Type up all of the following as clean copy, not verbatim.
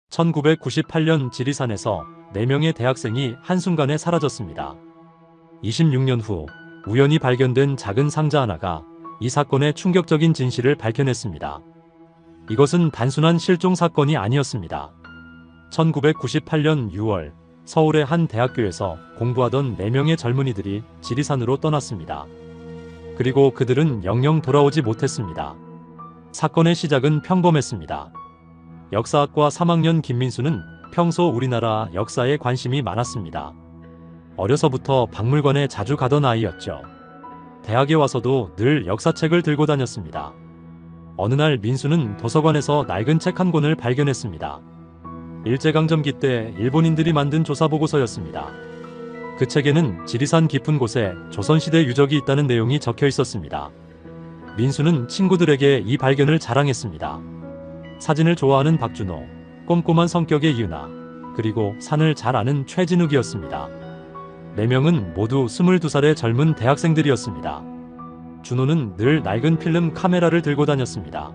1998년 지리산에서 4명의 대학생이 한순간에 사라졌습니다. 26년 후 우연히 발견된 작은 상자 하나가 이 사건의 충격적인 진실을 밝혀냈습니다. 이것은 단순한 실종 사건이 아니었습니다. 1998년 6월 서울의 한 대학교에서 공부하던 4명의 젊은이들이 지리산으로 떠났습니다. 그리고 그들은 영영 돌아오지 못했습니다. 사건의 시작은 평범했습니다. 역사학과 3학년 김민수는 평소 우리나라 역사에 관심이 많았습니다. 어려서부터 박물관에 자주 가던 아이였죠. 대학에 와서도 늘 역사책을 들고 다녔습니다. 어느 날 민수는 도서관에서 낡은 책 한 권을 발견했습니다. 일제강점기 때 일본인들이 만든 조사보고서였습니다. 그 책에는 지리산 깊은 곳에 조선시대 유적이 있다는 내용이 적혀 있었습니다. 민수는 친구들에게 이 발견을 자랑했습니다. 사진을 좋아하는 박준호, 꼼꼼한 성격의 이은하, 그리고 산을 잘 아는 최진욱이었습니다. 4명은 모두 22살의 젊은 대학생들이었습니다. 준호는 늘 낡은 필름 카메라를 들고 다녔습니다.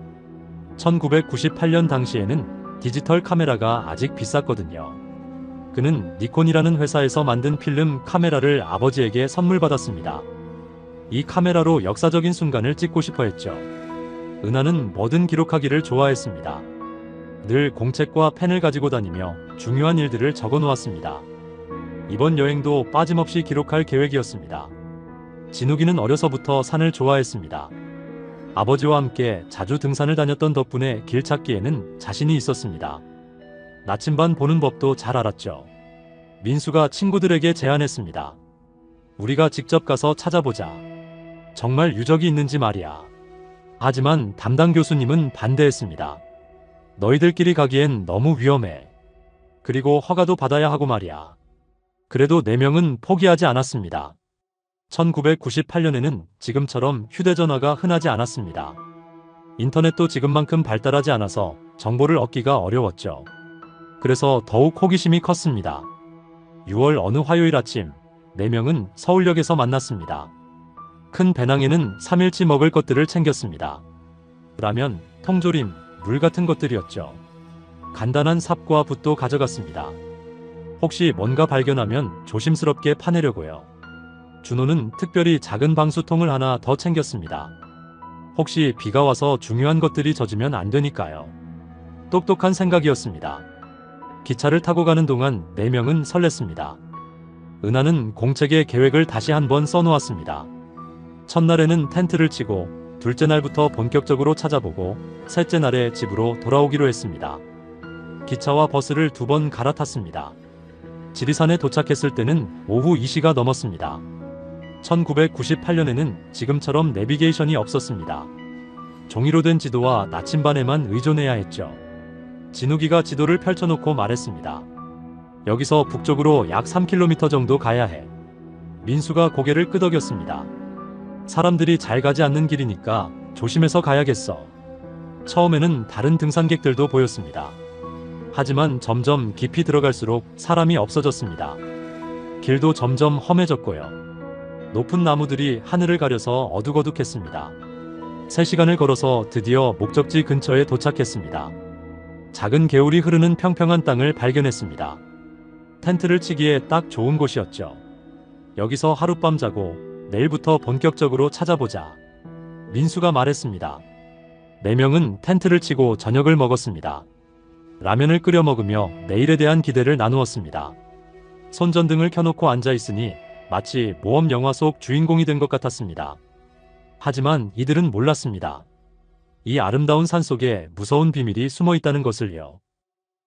1998년 당시에는 디지털 카메라가 아직 비쌌거든요. 그는 니콘이라는 회사에서 만든 필름 카메라를 아버지에게 선물 받았습니다. 이 카메라로 역사적인 순간을 찍고 싶어 했죠. 은하는 뭐든 기록하기를 좋아했습니다. 늘 공책과 펜을 가지고 다니며 중요한 일들을 적어 놓았습니다. 이번 여행도 빠짐없이 기록할 계획이었습니다. 진욱이는 어려서부터 산을 좋아했습니다. 아버지와 함께 자주 등산을 다녔던 덕분에 길 찾기에는 자신이 있었습니다. 나침반 보는 법도 잘 알았죠. 민수가 친구들에게 제안했습니다. 우리가 직접 가서 찾아보자. 정말 유적이 있는지 말이야. 하지만 담당 교수님은 반대했습니다. 너희들끼리 가기엔 너무 위험해. 그리고 허가도 받아야 하고 말이야. 그래도 4명은 포기하지 않았습니다. 1998년에는 지금처럼 휴대전화가 흔하지 않았습니다. 인터넷도 지금만큼 발달하지 않아서 정보를 얻기가 어려웠죠. 그래서 더욱 호기심이 컸습니다. 6월 어느 화요일 아침 4명은 서울역에서 만났습니다. 큰 배낭에는 3일치 먹을 것들을 챙겼습니다. 라면, 통조림, 물 같은 것들이었죠. 간단한 삽과 붓도 가져갔습니다. 혹시 뭔가 발견하면 조심스럽게 파내려고요. 준호는 특별히 작은 방수통을 하나 더 챙겼습니다. 혹시 비가 와서 중요한 것들이 젖으면 안 되니까요. 똑똑한 생각이었습니다. 기차를 타고 가는 동안 4명은 설렜습니다. 은하는 공책에 계획을 다시 한번 써놓았습니다. 첫날에는 텐트를 치고 둘째 날부터 본격적으로 찾아보고 셋째 날에 집으로 돌아오기로 했습니다. 기차와 버스를 2번 갈아탔습니다. 지리산에 도착했을 때는 오후 2시가 넘었습니다. 1998년에는 지금처럼 내비게이션이 없었습니다. 종이로 된 지도와 나침반에만 의존해야 했죠. 진욱이가 지도를 펼쳐놓고 말했습니다. 여기서 북쪽으로 약 3km 정도 가야 해. 민수가 고개를 끄덕였습니다. 사람들이 잘 가지 않는 길이니까 조심해서 가야겠어. 처음에는 다른 등산객들도 보였습니다. 하지만 점점 깊이 들어갈수록 사람이 없어졌습니다. 길도 점점 험해졌고요. 높은 나무들이 하늘을 가려서 어둑어둑했습니다. 3시간을 걸어서 드디어 목적지 근처에 도착했습니다. 작은 개울이 흐르는 평평한 땅을 발견했습니다. 텐트를 치기에 딱 좋은 곳이었죠. 여기서 하룻밤 자고 내일부터 본격적으로 찾아보자. 민수가 말했습니다. 4명은 텐트를 치고 저녁을 먹었습니다. 라면을 끓여 먹으며 내일에 대한 기대를 나누었습니다. 손전등을 켜놓고 앉아있으니 마치 모험 영화 속 주인공이 된 것 같았습니다. 하지만 이들은 몰랐습니다. 이 아름다운 산 속에 무서운 비밀이 숨어 있다는 것을요.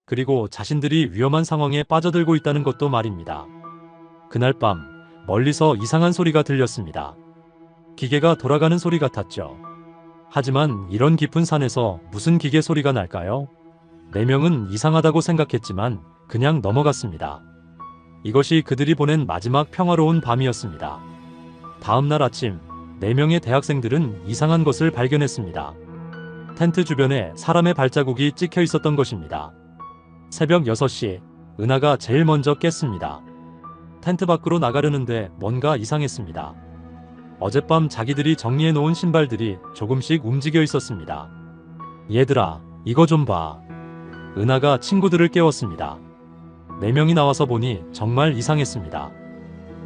그리고 자신들이 위험한 상황에 빠져들고 있다는 것도 말입니다. 그날 밤 멀리서 이상한 소리가 들렸습니다. 기계가 돌아가는 소리 같았죠. 하지만 이런 깊은 산에서 무슨 기계 소리가 날까요? 4명은 이상하다고 생각했지만 그냥 넘어갔습니다. 이것이 그들이 보낸 마지막 평화로운 밤이었습니다. 다음날 아침 4명의 대학생들은 이상한 것을 발견했습니다. 텐트 주변에 사람의 발자국이 찍혀 있었던 것입니다. 새벽 6시 은하가 제일 먼저 깼습니다. 텐트 밖으로 나가려는데 뭔가 이상했습니다. 어젯밤 자기들이 정리해 놓은 신발들이 조금씩 움직여 있었습니다. 얘들아, 이거 좀 봐. 은하가 친구들을 깨웠습니다. 4명이 나와서 보니 정말 이상했습니다.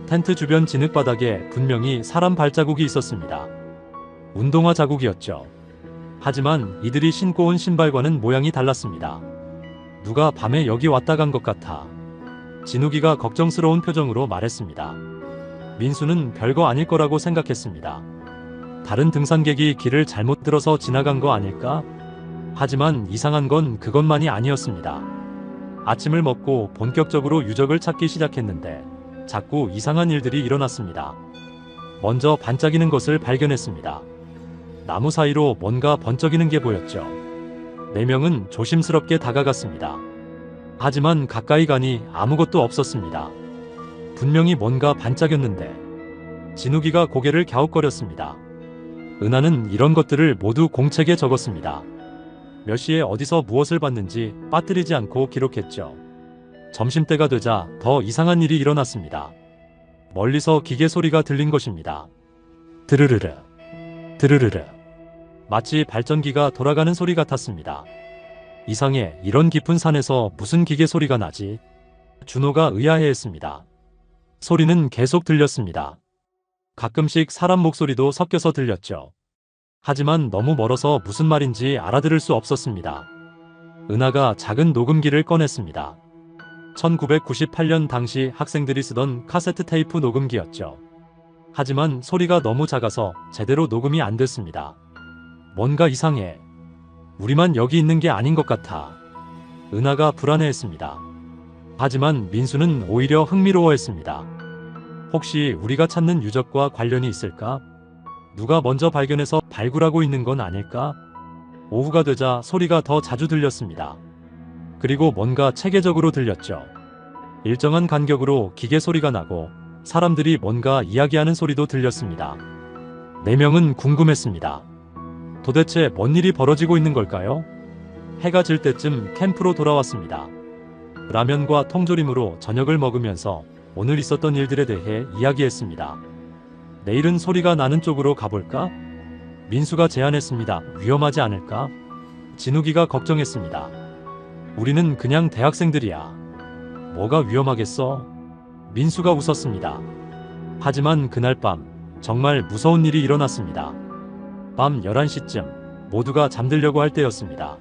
텐트 주변 진흙바닥에 분명히 사람 발자국이 있었습니다. 운동화 자국이었죠. 하지만 이들이 신고 온 신발과는 모양이 달랐습니다. 누가 밤에 여기 왔다 간 것 같아. 진욱이가 걱정스러운 표정으로 말했습니다. 민수는 별거 아닐 거라고 생각했습니다. 다른 등산객이 길을 잘못 들어서 지나간 거 아닐까? 하지만 이상한 건 그것만이 아니었습니다. 아침을 먹고 본격적으로 유적을 찾기 시작했는데 자꾸 이상한 일들이 일어났습니다. 먼저 반짝이는 것을 발견했습니다. 나무 사이로 뭔가 번쩍이는 게 보였죠. 4명은 조심스럽게 다가갔습니다. 하지만 가까이 가니 아무것도 없었습니다. 분명히 뭔가 반짝였는데 진욱이가 고개를 갸웃거렸습니다. 은하는 이런 것들을 모두 공책에 적었습니다. 몇 시에 어디서 무엇을 봤는지 빠뜨리지 않고 기록했죠. 점심때가 되자 더 이상한 일이 일어났습니다. 멀리서 기계 소리가 들린 것입니다. 드르르르, 드르르르. 마치 발전기가 돌아가는 소리 같았습니다. 이상해, 이런 깊은 산에서 무슨 기계 소리가 나지? 준호가 의아해했습니다. 소리는 계속 들렸습니다. 가끔씩 사람 목소리도 섞여서 들렸죠. 하지만 너무 멀어서 무슨 말인지 알아들을 수 없었습니다. 은하가 작은 녹음기를 꺼냈습니다. 1998년 당시 학생들이 쓰던 카세트 테이프 녹음기였죠. 하지만 소리가 너무 작아서 제대로 녹음이 안 됐습니다. 뭔가 이상해. 우리만 여기 있는 게 아닌 것 같아. 은하가 불안해했습니다. 하지만 민수는 오히려 흥미로워했습니다. 혹시 우리가 찾는 유적과 관련이 있을까? 누가 먼저 발견해서 발굴하고 있는 건 아닐까? 오후가 되자 소리가 더 자주 들렸습니다. 그리고 뭔가 체계적으로 들렸죠. 일정한 간격으로 기계 소리가 나고 사람들이 뭔가 이야기하는 소리도 들렸습니다. 4명은 궁금했습니다. 도대체 뭔 일이 벌어지고 있는 걸까요? 해가 질 때쯤 캠프로 돌아왔습니다. 라면과 통조림으로 저녁을 먹으면서 오늘 있었던 일들에 대해 이야기했습니다. 내일은 소리가 나는 쪽으로 가볼까? 민수가 제안했습니다. 위험하지 않을까? 진욱이가 걱정했습니다. 우리는 그냥 대학생들이야. 뭐가 위험하겠어? 민수가 웃었습니다. 하지만 그날 밤 정말 무서운 일이 일어났습니다. 밤 11시쯤 모두가 잠들려고 할 때였습니다.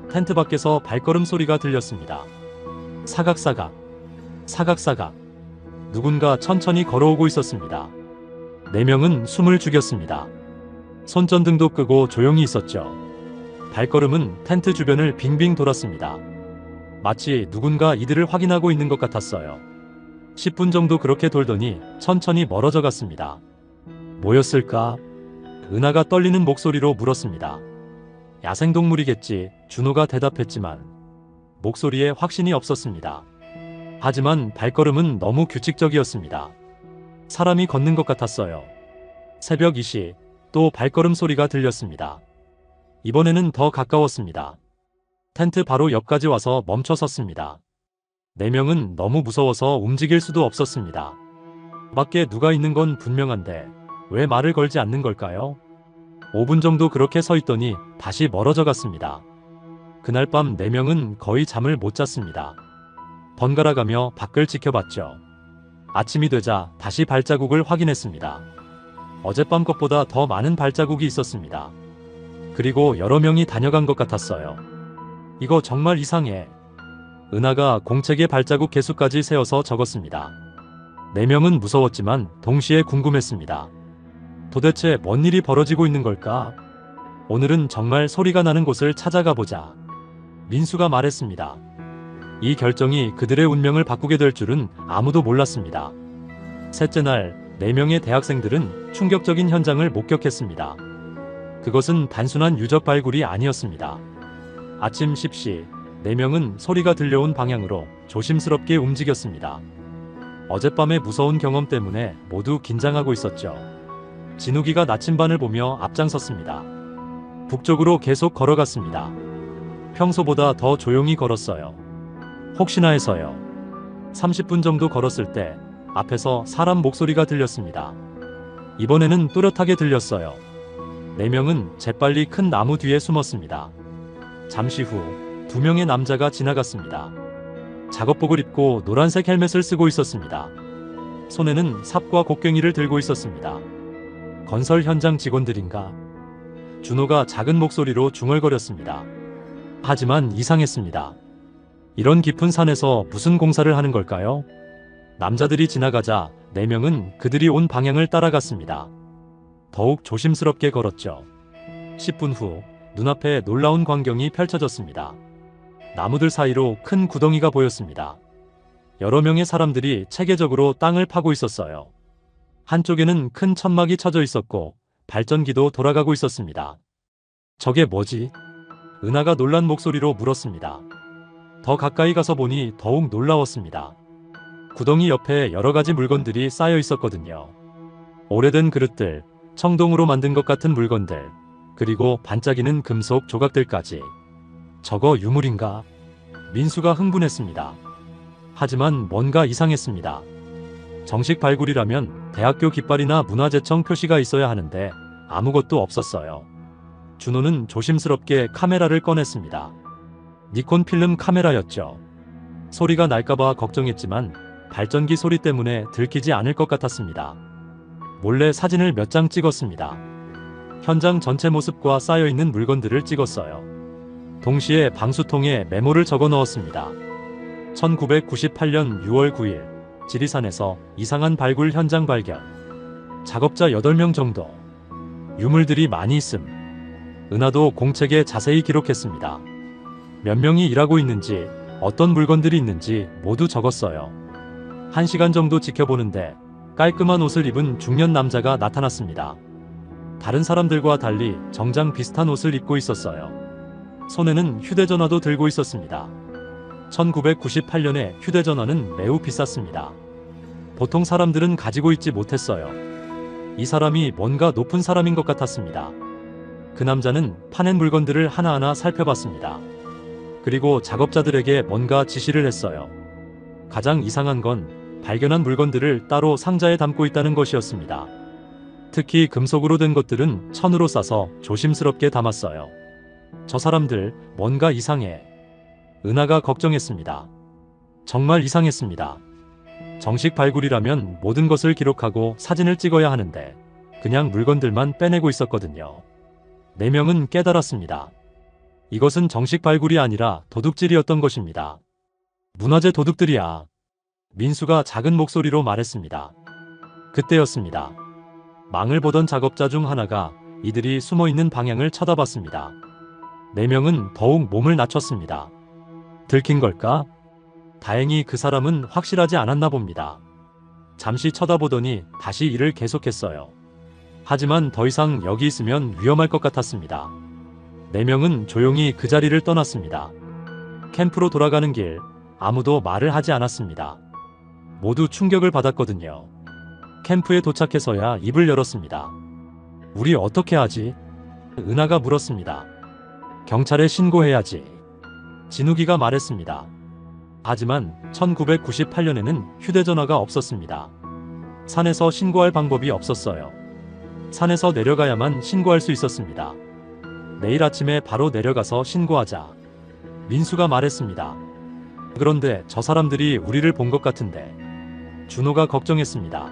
텐트 밖에서 발걸음 소리가 들렸습니다. 사각사각, 사각사각. 누군가 천천히 걸어오고 있었습니다. 4명은 숨을 죽였습니다. 손전등도 끄고 조용히 있었죠. 발걸음은 텐트 주변을 빙빙 돌았습니다. 마치 누군가 이들을 확인하고 있는 것 같았어요. 10분 정도 그렇게 돌더니 천천히 멀어져 갔습니다. 뭐였을까? 은하가 떨리는 목소리로 물었습니다. 야생동물이겠지, 준호가 대답했지만 목소리에 확신이 없었습니다. 하지만 발걸음은 너무 규칙적이었습니다. 사람이 걷는 것 같았어요. 새벽 2시, 또 발걸음 소리가 들렸습니다. 이번에는 더 가까웠습니다. 텐트 바로 옆까지 와서 멈춰 섰습니다. 4명은 너무 무서워서 움직일 수도 없었습니다. 밖에 누가 있는 건 분명한데 왜 말을 걸지 않는 걸까요? 5분 정도 그렇게 서 있더니 다시 멀어져 갔습니다. 그날 밤 4명은 거의 잠을 못 잤습니다. 번갈아가며 밖을 지켜봤죠. 아침이 되자 다시 발자국을 확인했습니다. 어젯밤 것보다 더 많은 발자국이 있었습니다. 그리고 여러 명이 다녀간 것 같았어요. 이거 정말 이상해. 은하가 공책에 발자국 개수까지 세어서 적었습니다. 4명은 무서웠지만 동시에 궁금했습니다. 도대체 뭔 일이 벌어지고 있는 걸까? 오늘은 정말 소리가 나는 곳을 찾아가 보자. 민수가 말했습니다. 이 결정이 그들의 운명을 바꾸게 될 줄은 아무도 몰랐습니다. 셋째 날, 4명의 대학생들은 충격적인 현장을 목격했습니다. 그것은 단순한 유적 발굴이 아니었습니다. 아침 10시, 4명은 소리가 들려온 방향으로 조심스럽게 움직였습니다. 어젯밤의 무서운 경험 때문에 모두 긴장하고 있었죠. 진욱이가 나침반을 보며 앞장섰습니다. 북쪽으로 계속 걸어갔습니다. 평소보다 더 조용히 걸었어요. 혹시나 해서요. 30분 정도 걸었을 때 앞에서 사람 목소리가 들렸습니다. 이번에는 또렷하게 들렸어요. 4명은 재빨리 큰 나무 뒤에 숨었습니다. 잠시 후 두 명의 남자가 지나갔습니다. 작업복을 입고 노란색 헬멧을 쓰고 있었습니다. 손에는 삽과 곡괭이를 들고 있었습니다. 건설 현장 직원들인가? 준호가 작은 목소리로 중얼거렸습니다. 하지만 이상했습니다. 이런 깊은 산에서 무슨 공사를 하는 걸까요? 남자들이 지나가자 4명은 그들이 온 방향을 따라갔습니다. 더욱 조심스럽게 걸었죠. 10분 후 눈앞에 놀라운 광경이 펼쳐졌습니다. 나무들 사이로 큰 구덩이가 보였습니다. 여러 명의 사람들이 체계적으로 땅을 파고 있었어요. 한쪽에는 큰 천막이 쳐져 있었고 발전기도 돌아가고 있었습니다. 저게 뭐지? 은하가 놀란 목소리로 물었습니다. 더 가까이 가서 보니 더욱 놀라웠습니다. 구덩이 옆에 여러 가지 물건들이 쌓여 있었거든요. 오래된 그릇들, 청동으로 만든 것 같은 물건들, 그리고 반짝이는 금속 조각들까지. 저거 유물인가? 민수가 흥분했습니다. 하지만 뭔가 이상했습니다. 정식 발굴이라면 대학교 깃발이나 문화재청 표시가 있어야 하는데 아무것도 없었어요. 준호는 조심스럽게 카메라를 꺼냈습니다. 니콘 필름 카메라였죠. 소리가 날까봐 걱정했지만 발전기 소리 때문에 들키지 않을 것 같았습니다. 몰래 사진을 몇 장 찍었습니다. 현장 전체 모습과 쌓여있는 물건들을 찍었어요. 동시에 방수통에 메모를 적어 넣었습니다. 1998년 6월 9일 지리산에서 이상한 발굴 현장 발견. 작업자 8명 정도. 유물들이 많이 있음. 은하도 공책에 자세히 기록했습니다. 몇 명이 일하고 있는지, 어떤 물건들이 있는지 모두 적었어요. 1시간 정도 지켜보는데 깔끔한 옷을 입은 중년 남자가 나타났습니다. 다른 사람들과 달리 정장 비슷한 옷을 입고 있었어요. 손에는 휴대전화도 들고 있었습니다. 1998년에 휴대전화는 매우 비쌌습니다. 보통 사람들은 가지고 있지 못했어요. 이 사람이 뭔가 높은 사람인 것 같았습니다. 그 남자는 파낸 물건들을 하나하나 살펴봤습니다. 그리고 작업자들에게 뭔가 지시를 했어요. 가장 이상한 건 발견한 물건들을 따로 상자에 담고 있다는 것이었습니다. 특히 금속으로 된 것들은 천으로 싸서 조심스럽게 담았어요. 저 사람들 뭔가 이상해. 은하가 걱정했습니다. 정말 이상했습니다. 정식 발굴이라면 모든 것을 기록하고 사진을 찍어야 하는데 그냥 물건들만 빼내고 있었거든요. 4명은 깨달았습니다. 이것은 정식 발굴이 아니라 도둑질이었던 것입니다. 문화재 도둑들이야. 민수가 작은 목소리로 말했습니다. 그때였습니다. 망을 보던 작업자 중 하나가 이들이 숨어있는 방향을 쳐다봤습니다. 4명은 더욱 몸을 낮췄습니다. 들킨 걸까? 다행히 그 사람은 확실하지 않았나 봅니다. 잠시 쳐다보더니 다시 일을 계속했어요. 하지만 더 이상 여기 있으면 위험할 것 같았습니다. 4명은 조용히 그 자리를 떠났습니다. 캠프로 돌아가는 길, 아무도 말을 하지 않았습니다. 모두 충격을 받았거든요. 캠프에 도착해서야 입을 열었습니다. 우리 어떻게 하지? 은하가 물었습니다. 경찰에 신고해야지. 진욱이가 말했습니다. 하지만 1998년에는 휴대전화가 없었습니다. 산에서 신고할 방법이 없었어요. 산에서 내려가야만 신고할 수 있었습니다. 내일 아침에 바로 내려가서 신고하자. 민수가 말했습니다. 그런데 저 사람들이 우리를 본 것 같은데. 준호가 걱정했습니다.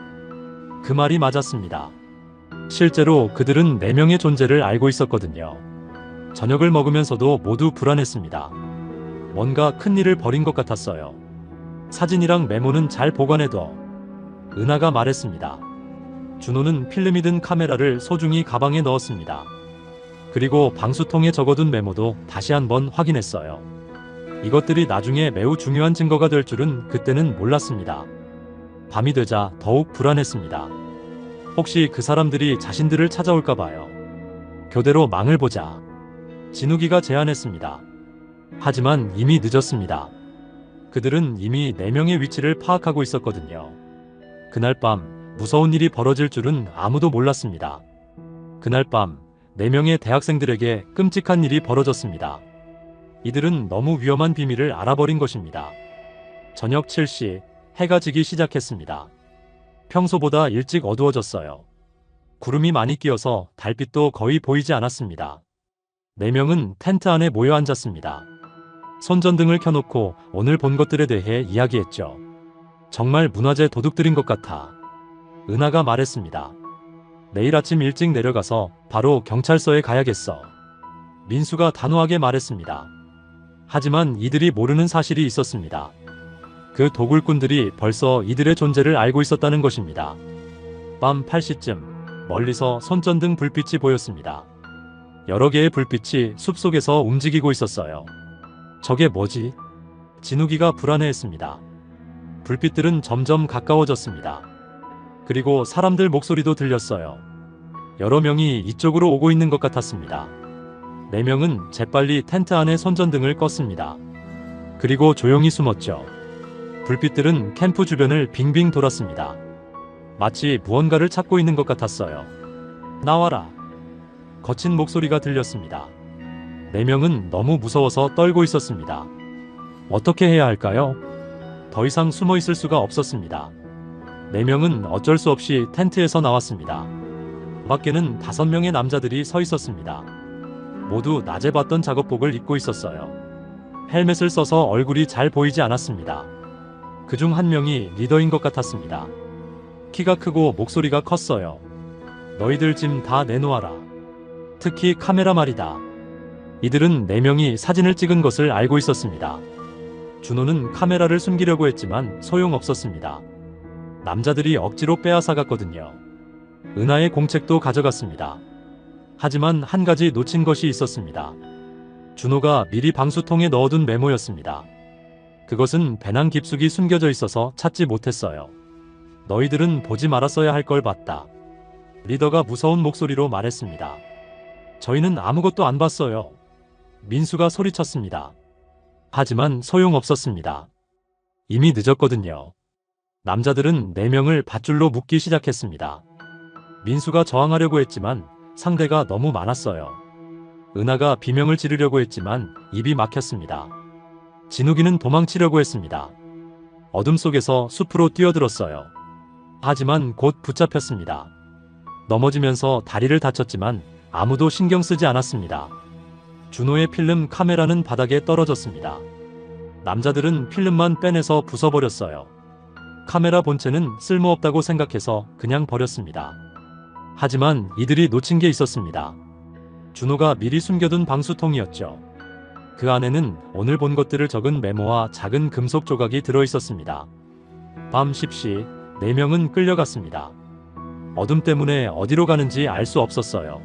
그 말이 맞았습니다. 실제로 그들은 4명의 존재를 알고 있었거든요. 저녁을 먹으면서도 모두 불안했습니다. 뭔가 큰일을 벌인 것 같았어요. 사진이랑 메모는 잘 보관해둬. 은하가 말했습니다. 준호는 필름이 든 카메라를 소중히 가방에 넣었습니다. 그리고 방수통에 적어둔 메모도 다시 한번 확인했어요. 이것들이 나중에 매우 중요한 증거가 될 줄은 그때는 몰랐습니다. 밤이 되자 더욱 불안했습니다. 혹시 그 사람들이 자신들을 찾아올까 봐요. 교대로 망을 보자. 진욱이가 제안했습니다. 하지만 이미 늦었습니다. 그들은 이미 4명의 위치를 파악하고 있었거든요. 그날 밤 무서운 일이 벌어질 줄은 아무도 몰랐습니다. 그날 밤 4명의 대학생들에게 끔찍한 일이 벌어졌습니다. 이들은 너무 위험한 비밀을 알아버린 것입니다. 저녁 7시 해가 지기 시작했습니다. 평소보다 일찍 어두워졌어요. 구름이 많이 끼어서 달빛도 거의 보이지 않았습니다. 4명은 텐트 안에 모여 앉았습니다. 손전등을 켜놓고 오늘 본 것들에 대해 이야기했죠. 정말 문화재 도둑들인 것 같아. 은하가 말했습니다. 내일 아침 일찍 내려가서 바로 경찰서에 가야겠어. 민수가 단호하게 말했습니다. 하지만 이들이 모르는 사실이 있었습니다. 그 도굴꾼들이 벌써 이들의 존재를 알고 있었다는 것입니다. 밤 8시쯤 멀리서 손전등 불빛이 보였습니다. 여러 개의 불빛이 숲속에서 움직이고 있었어요. 저게 뭐지? 진욱이가 불안해했습니다. 불빛들은 점점 가까워졌습니다. 그리고 사람들 목소리도 들렸어요. 여러 명이 이쪽으로 오고 있는 것 같았습니다. 4명은 재빨리 텐트 안에 손전등을 껐습니다. 그리고 조용히 숨었죠. 불빛들은 캠프 주변을 빙빙 돌았습니다. 마치 무언가를 찾고 있는 것 같았어요. 나와라. 거친 목소리가 들렸습니다. 4명은 너무 무서워서 떨고 있었습니다. 어떻게 해야 할까요? 더 이상 숨어 있을 수가 없었습니다. 4명은 어쩔 수 없이 텐트에서 나왔습니다. 밖에는 5명의 남자들이 서 있었습니다. 모두 낮에 봤던 작업복을 입고 있었어요. 헬멧을 써서 얼굴이 잘 보이지 않았습니다. 그중 한 명이 리더인 것 같았습니다. 키가 크고 목소리가 컸어요. 너희들 짐 다 내놓아라. 특히 카메라 말이다. 이들은 4명이 사진을 찍은 것을 알고 있었습니다. 준호는 카메라를 숨기려고 했지만 소용없었습니다. 남자들이 억지로 빼앗아갔거든요. 은하의 공책도 가져갔습니다. 하지만 한 가지 놓친 것이 있었습니다. 준호가 미리 방수통에 넣어둔 메모였습니다. 그것은 배낭 깊숙이 숨겨져 있어서 찾지 못했어요. 너희들은 보지 말았어야 할 걸 봤다. 리더가 무서운 목소리로 말했습니다. 저희는 아무것도 안 봤어요. 민수가 소리쳤습니다. 하지만 소용없었습니다. 이미 늦었거든요. 남자들은 4명을 밧줄로 묶기 시작했습니다. 민수가 저항하려고 했지만 상대가 너무 많았어요. 은하가 비명을 지르려고 했지만 입이 막혔습니다. 진욱이는 도망치려고 했습니다. 어둠 속에서 숲으로 뛰어들었어요. 하지만 곧 붙잡혔습니다. 넘어지면서 다리를 다쳤지만 아무도 신경 쓰지 않았습니다. 준호의 필름 카메라는 바닥에 떨어졌습니다. 남자들은 필름만 빼내서 부숴버렸어요. 카메라 본체는 쓸모없다고 생각해서 그냥 버렸습니다. 하지만 이들이 놓친 게 있었습니다. 준호가 미리 숨겨둔 방수통이었죠. 그 안에는 오늘 본 것들을 적은 메모와 작은 금속 조각이 들어있었습니다. 밤 10시 4명은 끌려갔습니다. 어둠 때문에 어디로 가는지 알 수 없었어요.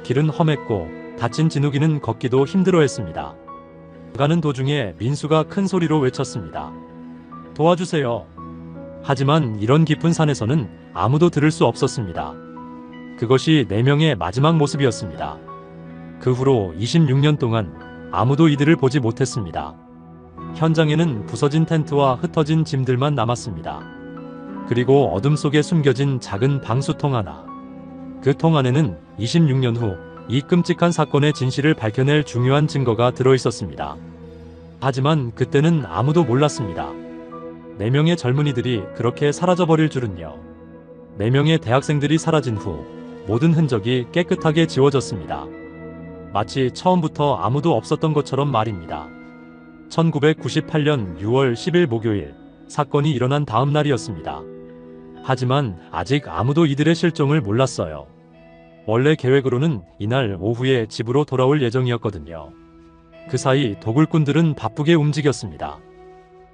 길은 험했고 다친 진욱이는 걷기도 힘들어했습니다. 가는 도중에 민수가 큰 소리로 외쳤습니다. 도와주세요. 하지만 이런 깊은 산에서는 아무도 들을 수 없었습니다. 그것이 4명의 마지막 모습이었습니다. 그 후로 26년 동안 아무도 이들을 보지 못했습니다. 현장에는 부서진 텐트와 흩어진 짐들만 남았습니다. 그리고 어둠 속에 숨겨진 작은 방수통 하나. 그 통 안에는 26년 후 이 끔찍한 사건의 진실을 밝혀낼 중요한 증거가 들어있었습니다. 하지만 그때는 아무도 몰랐습니다. 4명의 젊은이들이 그렇게 사라져버릴 줄은요. 4명의 대학생들이 사라진 후 모든 흔적이 깨끗하게 지워졌습니다. 마치 처음부터 아무도 없었던 것처럼 말입니다. 1998년 6월 10일 목요일, 사건이 일어난 다음 날이었습니다. 하지만 아직 아무도 이들의 실종을 몰랐어요. 원래 계획으로는 이날 오후에 집으로 돌아올 예정이었거든요. 그 사이 도굴꾼들은 바쁘게 움직였습니다.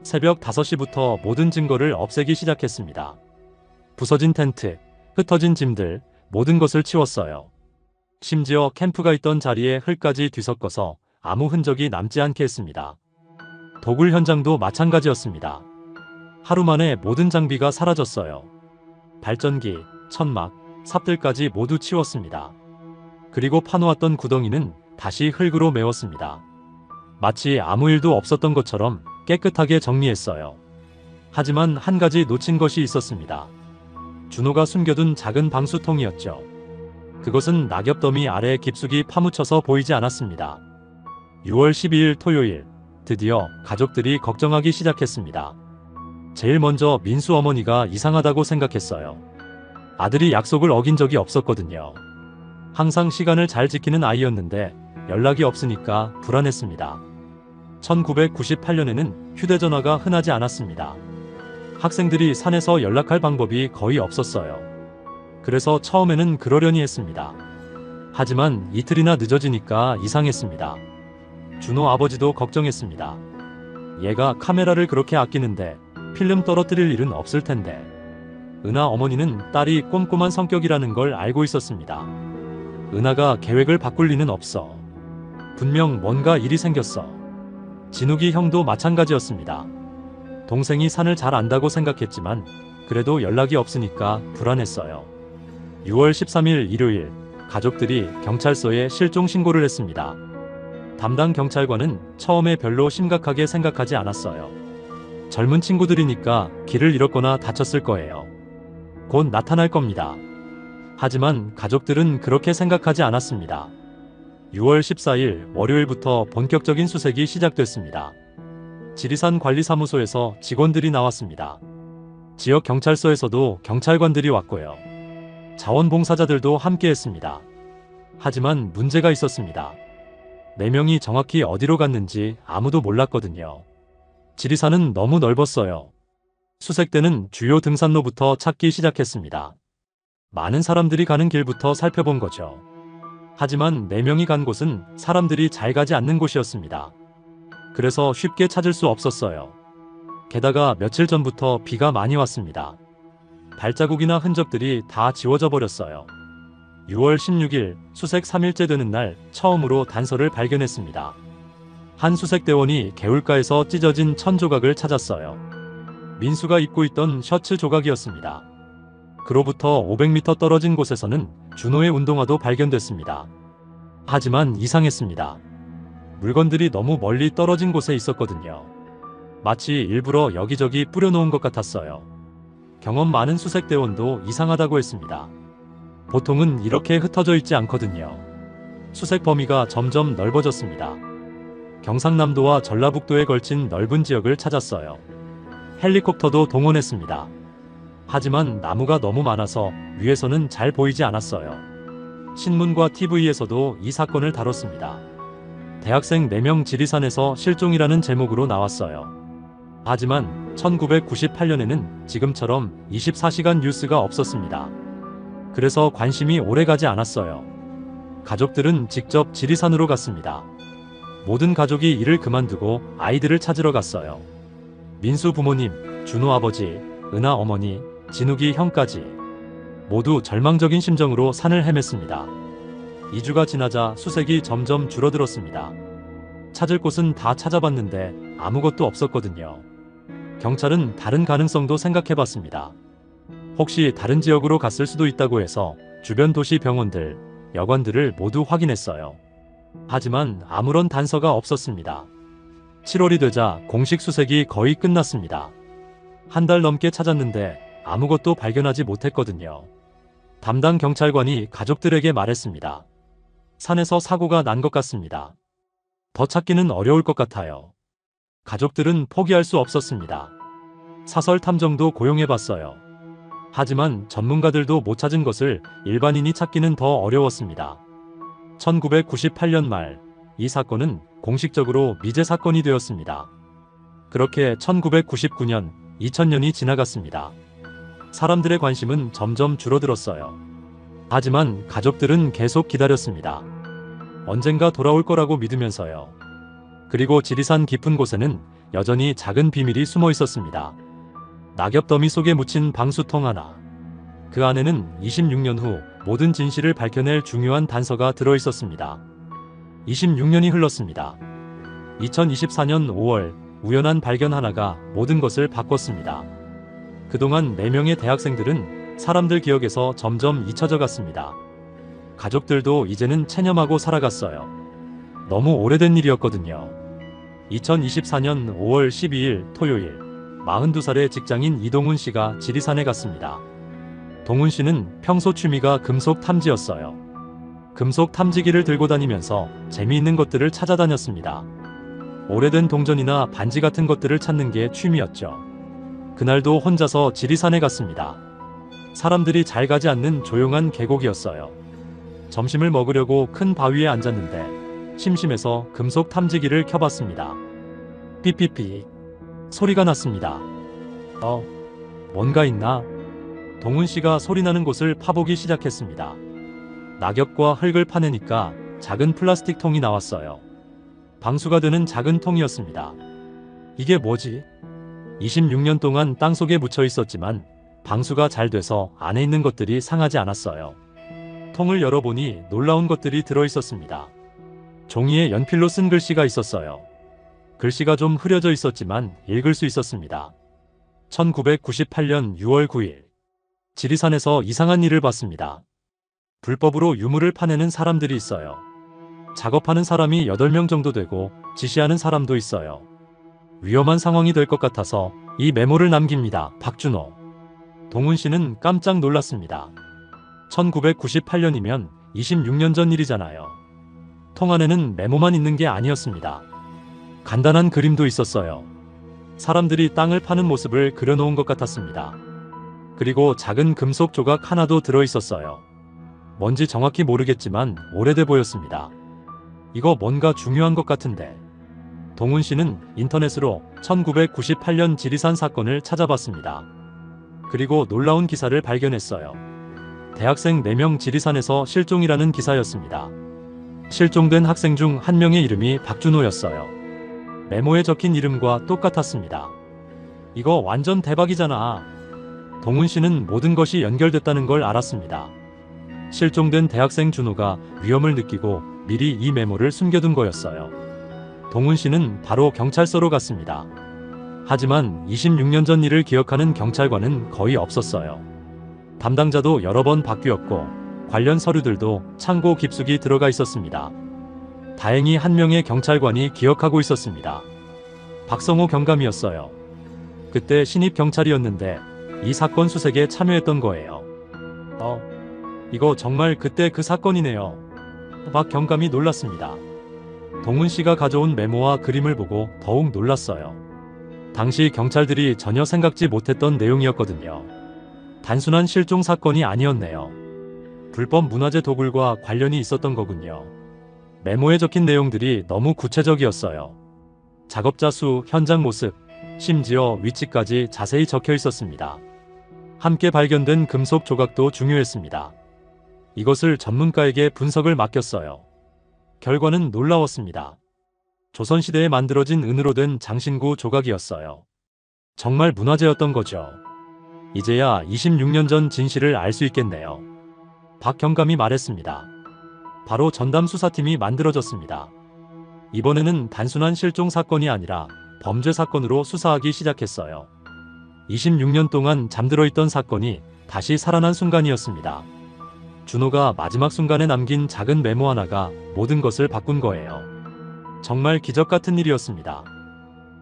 새벽 5시부터 모든 증거를 없애기 시작했습니다. 부서진 텐트, 흩어진 짐들, 모든 것을 치웠어요. 심지어 캠프가 있던 자리에 흙까지 뒤섞어서 아무 흔적이 남지 않게 했습니다. 도굴 현장도 마찬가지였습니다. 하루 만에 모든 장비가 사라졌어요. 발전기, 천막, 삽들까지 모두 치웠습니다. 그리고 파놓았던 구덩이는 다시 흙으로 메웠습니다. 마치 아무 일도 없었던 것처럼 깨끗하게 정리했어요. 하지만 한 가지 놓친 것이 있었습니다. 준호가 숨겨둔 작은 방수통이었죠. 그것은 낙엽더미 아래에 깊숙이 파묻혀서 보이지 않았습니다. 6월 12일 토요일, 드디어 가족들이 걱정하기 시작했습니다. 제일 먼저 민수 어머니가 이상하다고 생각했어요. 아들이 약속을 어긴 적이 없었거든요. 항상 시간을 잘 지키는 아이였는데 연락이 없으니까 불안했습니다. 1998년에는 휴대전화가 흔하지 않았습니다. 학생들이 산에서 연락할 방법이 거의 없었어요. 그래서 처음에는 그러려니 했습니다. 하지만 이틀이나 늦어지니까 이상했습니다. 준호 아버지도 걱정했습니다. 얘가 카메라를 그렇게 아끼는데 필름 떨어뜨릴 일은 없을 텐데. 은하 어머니는 딸이 꼼꼼한 성격이라는 걸 알고 있었습니다. 은하가 계획을 바꿀 리는 없어. 분명 뭔가 일이 생겼어. 진욱이 형도 마찬가지였습니다. 동생이 산을 잘 안다고 생각했지만 그래도 연락이 없으니까 불안했어요. 6월 13일 일요일, 가족들이 경찰서에 실종 신고를 했습니다. 담당 경찰관은 처음에 별로 심각하게 생각하지 않았어요. 젊은 친구들이니까 길을 잃었거나 다쳤을 거예요. 곧 나타날 겁니다. 하지만 가족들은 그렇게 생각하지 않았습니다. 6월 14일 월요일부터 본격적인 수색이 시작됐습니다. 지리산 관리사무소에서 직원들이 나왔습니다. 지역 경찰서에서도 경찰관들이 왔고요. 자원봉사자들도 함께했습니다. 하지만 문제가 있었습니다. 4명이 정확히 어디로 갔는지 아무도 몰랐거든요. 지리산은 너무 넓었어요. 수색대는 주요 등산로부터 찾기 시작했습니다. 많은 사람들이 가는 길부터 살펴본 거죠. 하지만 4명이 간 곳은 사람들이 잘 가지 않는 곳이었습니다. 그래서 쉽게 찾을 수 없었어요. 게다가 며칠 전부터 비가 많이 왔습니다. 발자국이나 흔적들이 다 지워져 버렸어요. 6월 16일 수색 3일째 되는 날 처음으로 단서를 발견했습니다. 한 수색대원이 개울가에서 찢어진 천 조각을 찾았어요. 민수가 입고 있던 셔츠 조각이었습니다. 그로부터 500m 떨어진 곳에서는 준호의 운동화도 발견됐습니다. 하지만 이상했습니다. 물건들이 너무 멀리 떨어진 곳에 있었거든요. 마치 일부러 여기저기 뿌려놓은 것 같았어요. 경험 많은 수색대원도 이상하다고 했습니다. 보통은 이렇게 흩어져 있지 않거든요. 수색 범위가 점점 넓어졌습니다. 경상남도와 전라북도에 걸친 넓은 지역을 찾았어요. 헬리콥터도 동원했습니다. 하지만 나무가 너무 많아서 위에서는 잘 보이지 않았어요. 신문과 TV에서도 이 사건을 다뤘습니다. 대학생 4명 지리산에서 실종이라는 제목으로 나왔어요. 하지만 1998년에는 지금처럼 24시간 뉴스가 없었습니다. 그래서 관심이 오래가지 않았어요. 가족들은 직접 지리산으로 갔습니다. 모든 가족이 일을 그만두고 아이들을 찾으러 갔어요. 민수 부모님, 준호 아버지, 은하 어머니, 진욱이 형까지 모두 절망적인 심정으로 산을 헤맸습니다. 2주가 지나자 수색이 점점 줄어들었습니다. 찾을 곳은 다 찾아봤는데 아무것도 없었거든요. 경찰은 다른 가능성도 생각해봤습니다. 혹시 다른 지역으로 갔을 수도 있다고 해서 주변 도시 병원들, 여관들을 모두 확인했어요. 하지만 아무런 단서가 없었습니다. 7월이 되자 공식 수색이 거의 끝났습니다. 한 달 넘게 찾았는데 아무것도 발견하지 못했거든요. 담당 경찰관이 가족들에게 말했습니다. 산에서 사고가 난 것 같습니다. 더 찾기는 어려울 것 같아요. 가족들은 포기할 수 없었습니다. 사설 탐정도 고용해봤어요. 하지만 전문가들도 못 찾은 것을 일반인이 찾기는 더 어려웠습니다. 1998년 말, 이 사건은 공식적으로 미제 사건이 되었습니다. 그렇게 1999년, 2000년이 지나갔습니다. 사람들의 관심은 점점 줄어들었어요. 하지만 가족들은 계속 기다렸습니다. 언젠가 돌아올 거라고 믿으면서요. 그리고 지리산 깊은 곳에는 여전히 작은 비밀이 숨어 있었습니다. 낙엽더미 속에 묻힌 방수통 하나. 그 안에는 26년 후 모든 진실을 밝혀낼 중요한 단서가 들어 있었습니다. 26년이 흘렀습니다. 2024년 5월 우연한 발견 하나가 모든 것을 바꿨습니다. 그동안 4명의 대학생들은 사람들 기억에서 점점 잊혀져 갔습니다. 가족들도 이제는 체념하고 살아갔어요. 너무 오래된 일이었거든요. 2024년 5월 12일 토요일 42살의 직장인 이동훈 씨가 지리산에 갔습니다. 동훈 씨는 평소 취미가 금속 탐지였어요. 금속 탐지기를 들고 다니면서 재미있는 것들을 찾아다녔습니다. 오래된 동전이나 반지 같은 것들을 찾는 게 취미였죠. 그날도 혼자서 지리산에 갔습니다. 사람들이 잘 가지 않는 조용한 계곡이었어요. 점심을 먹으려고 큰 바위에 앉았는데 심심해서 금속 탐지기를 켜봤습니다. 삐삐삐 소리가 났습니다. 뭔가 있나? 동훈 씨가 소리나는 곳을 파보기 시작했습니다. 낙엽과 흙을 파내니까 작은 플라스틱 통이 나왔어요. 방수가 되는 작은 통이었습니다. 이게 뭐지? 26년 동안 땅속에 묻혀 있었지만 방수가 잘 돼서 안에 있는 것들이 상하지 않았어요. 통을 열어보니 놀라운 것들이 들어있었습니다. 종이에 연필로 쓴 글씨가 있었어요. 글씨가 좀 흐려져 있었지만 읽을 수 있었습니다. 1998년 6월 9일 지리산에서 이상한 일을 봤습니다. 불법으로 유물을 파내는 사람들이 있어요. 작업하는 사람이 8명 정도 되고 지시하는 사람도 있어요. 위험한 상황이 될 것 같아서 이 메모를 남깁니다. 박준호. 동훈 씨는 깜짝 놀랐습니다. 1998년이면 26년 전 일이잖아요. 통 안에는 메모만 있는 게 아니었습니다. 간단한 그림도 있었어요. 사람들이 땅을 파는 모습을 그려놓은 것 같았습니다. 그리고 작은 금속 조각 하나도 들어있었어요. 뭔지 정확히 모르겠지만 오래돼 보였습니다. 이거 뭔가 중요한 것 같은데. 동훈 씨는 인터넷으로 1998년 지리산 사건을 찾아봤습니다. 그리고 놀라운 기사를 발견했어요. 대학생 4명 지리산에서 실종이라는 기사였습니다. 실종된 학생 중 한 명의 이름이 박준호였어요. 메모에 적힌 이름과 똑같았습니다. 이거 완전 대박이잖아. 동훈 씨는 모든 것이 연결됐다는 걸 알았습니다. 실종된 대학생 준호가 위험을 느끼고 미리 이 메모를 숨겨둔 거였어요. 동훈 씨는 바로 경찰서로 갔습니다. 하지만 26년 전 일을 기억하는 경찰관은 거의 없었어요. 담당자도 여러 번 바뀌었고 관련 서류들도 창고 깊숙이 들어가 있었습니다. 다행히 한 명의 경찰관이 기억하고 있었습니다. 박성호 경감이었어요. 그때 신입 경찰이었는데 이 사건 수색에 참여했던 거예요. 이거 정말 그때 그 사건이네요. 박 경감이 놀랐습니다. 동훈 씨가 가져온 메모와 그림을 보고 더욱 놀랐어요. 당시 경찰들이 전혀 생각지 못했던 내용이었거든요. 단순한 실종 사건이 아니었네요. 불법 문화재 도굴과 관련이 있었던 거군요. 메모에 적힌 내용들이 너무 구체적이었어요. 작업자 수, 현장 모습, 심지어 위치까지 자세히 적혀 있었습니다. 함께 발견된 금속 조각도 중요했습니다. 이것을 전문가에게 분석을 맡겼어요. 결과는 놀라웠습니다. 조선시대에 만들어진 은으로 된 장신구 조각이었어요. 정말 문화재였던 거죠. 이제야 26년 전 진실을 알 수 있겠네요. 박 경감이 말했습니다. 바로 전담 수사팀이 만들어졌습니다. 이번에는 단순한 실종 사건이 아니라 범죄 사건으로 수사하기 시작했어요. 26년 동안 잠들어 있던 사건이 다시 살아난 순간이었습니다. 준호가 마지막 순간에 남긴 작은 메모 하나가 모든 것을 바꾼 거예요. 정말 기적 같은 일이었습니다.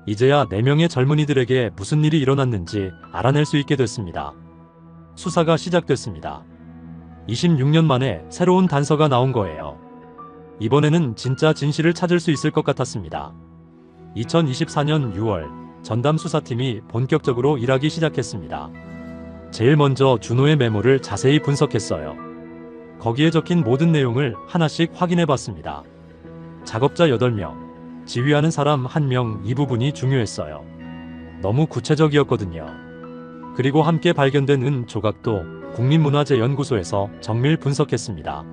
이제야 4명의 젊은이들에게 무슨 일이 일어났는지 알아낼 수 있게 됐습니다. 수사가 시작됐습니다. 26년 만에 새로운 단서가 나온 거예요. 이번에는 진짜 진실을 찾을 수 있을 것 같았습니다. 2024년 6월 전담 수사팀이 본격적으로 일하기 시작했습니다. 제일 먼저 준호의 메모를 자세히 분석했어요. 거기에 적힌 모든 내용을 하나씩 확인해 봤습니다. 작업자 8명, 지휘하는 사람 1명, 이 부분이 중요했어요. 너무 구체적이었거든요. 그리고 함께 발견된 은 조각도 국립문화재연구소에서 정밀 분석했습니다.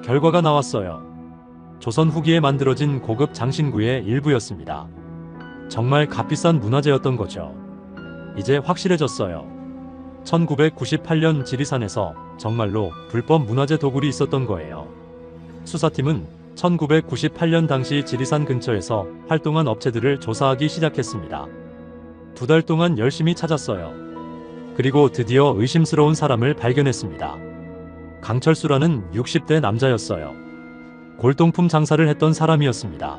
결과가 나왔어요. 조선 후기에 만들어진 고급 장신구의 일부였습니다. 정말 값비싼 문화재였던 거죠. 이제 확실해졌어요. 1998년 지리산에서 정말로 불법 문화재 도굴이 있었던 거예요. 수사팀은 1998년 당시 지리산 근처에서 활동한 업체들을 조사하기 시작했습니다. 2달 동안 열심히 찾았어요. 그리고 드디어 의심스러운 사람을 발견했습니다. 강철수라는 60대 남자였어요. 골동품 장사를 했던 사람이었습니다.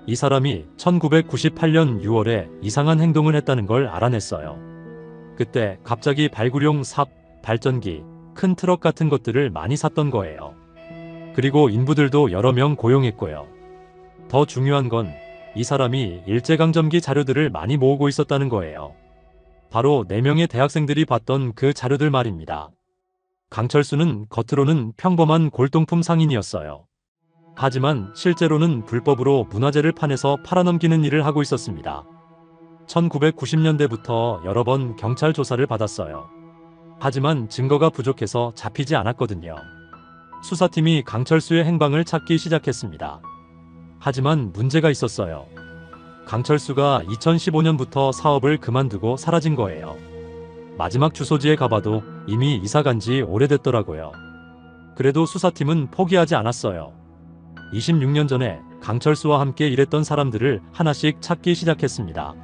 이 사람이 1998년 6월에 이상한 행동을 했다는 걸 알아냈어요. 그때 갑자기 발굴용 삽, 발전기, 큰 트럭 같은 것들을 많이 샀던 거예요. 그리고 인부들도 여러 명 고용했고요. 더 중요한 건 이 사람이 일제강점기 자료들을 많이 모으고 있었다는 거예요. 바로 4명의 대학생들이 봤던 그 자료들 말입니다. 강철수는 겉으로는 평범한 골동품 상인이었어요. 하지만 실제로는 불법으로 문화재를 파내서 팔아넘기는 일을 하고 있었습니다. 1990년대부터 여러 번 경찰 조사를 받았어요. 하지만 증거가 부족해서 잡히지 않았거든요. 수사팀이 강철수의 행방을 찾기 시작했습니다. 하지만 문제가 있었어요. 강철수가 2015년부터 사업을 그만두고 사라진 거예요. 마지막 주소지에 가봐도 이미 이사 간 지 오래됐더라고요. 그래도 수사팀은 포기하지 않았어요. 26년 전에 강철수와 함께 일했던 사람들을 하나씩 찾기 시작했습니다.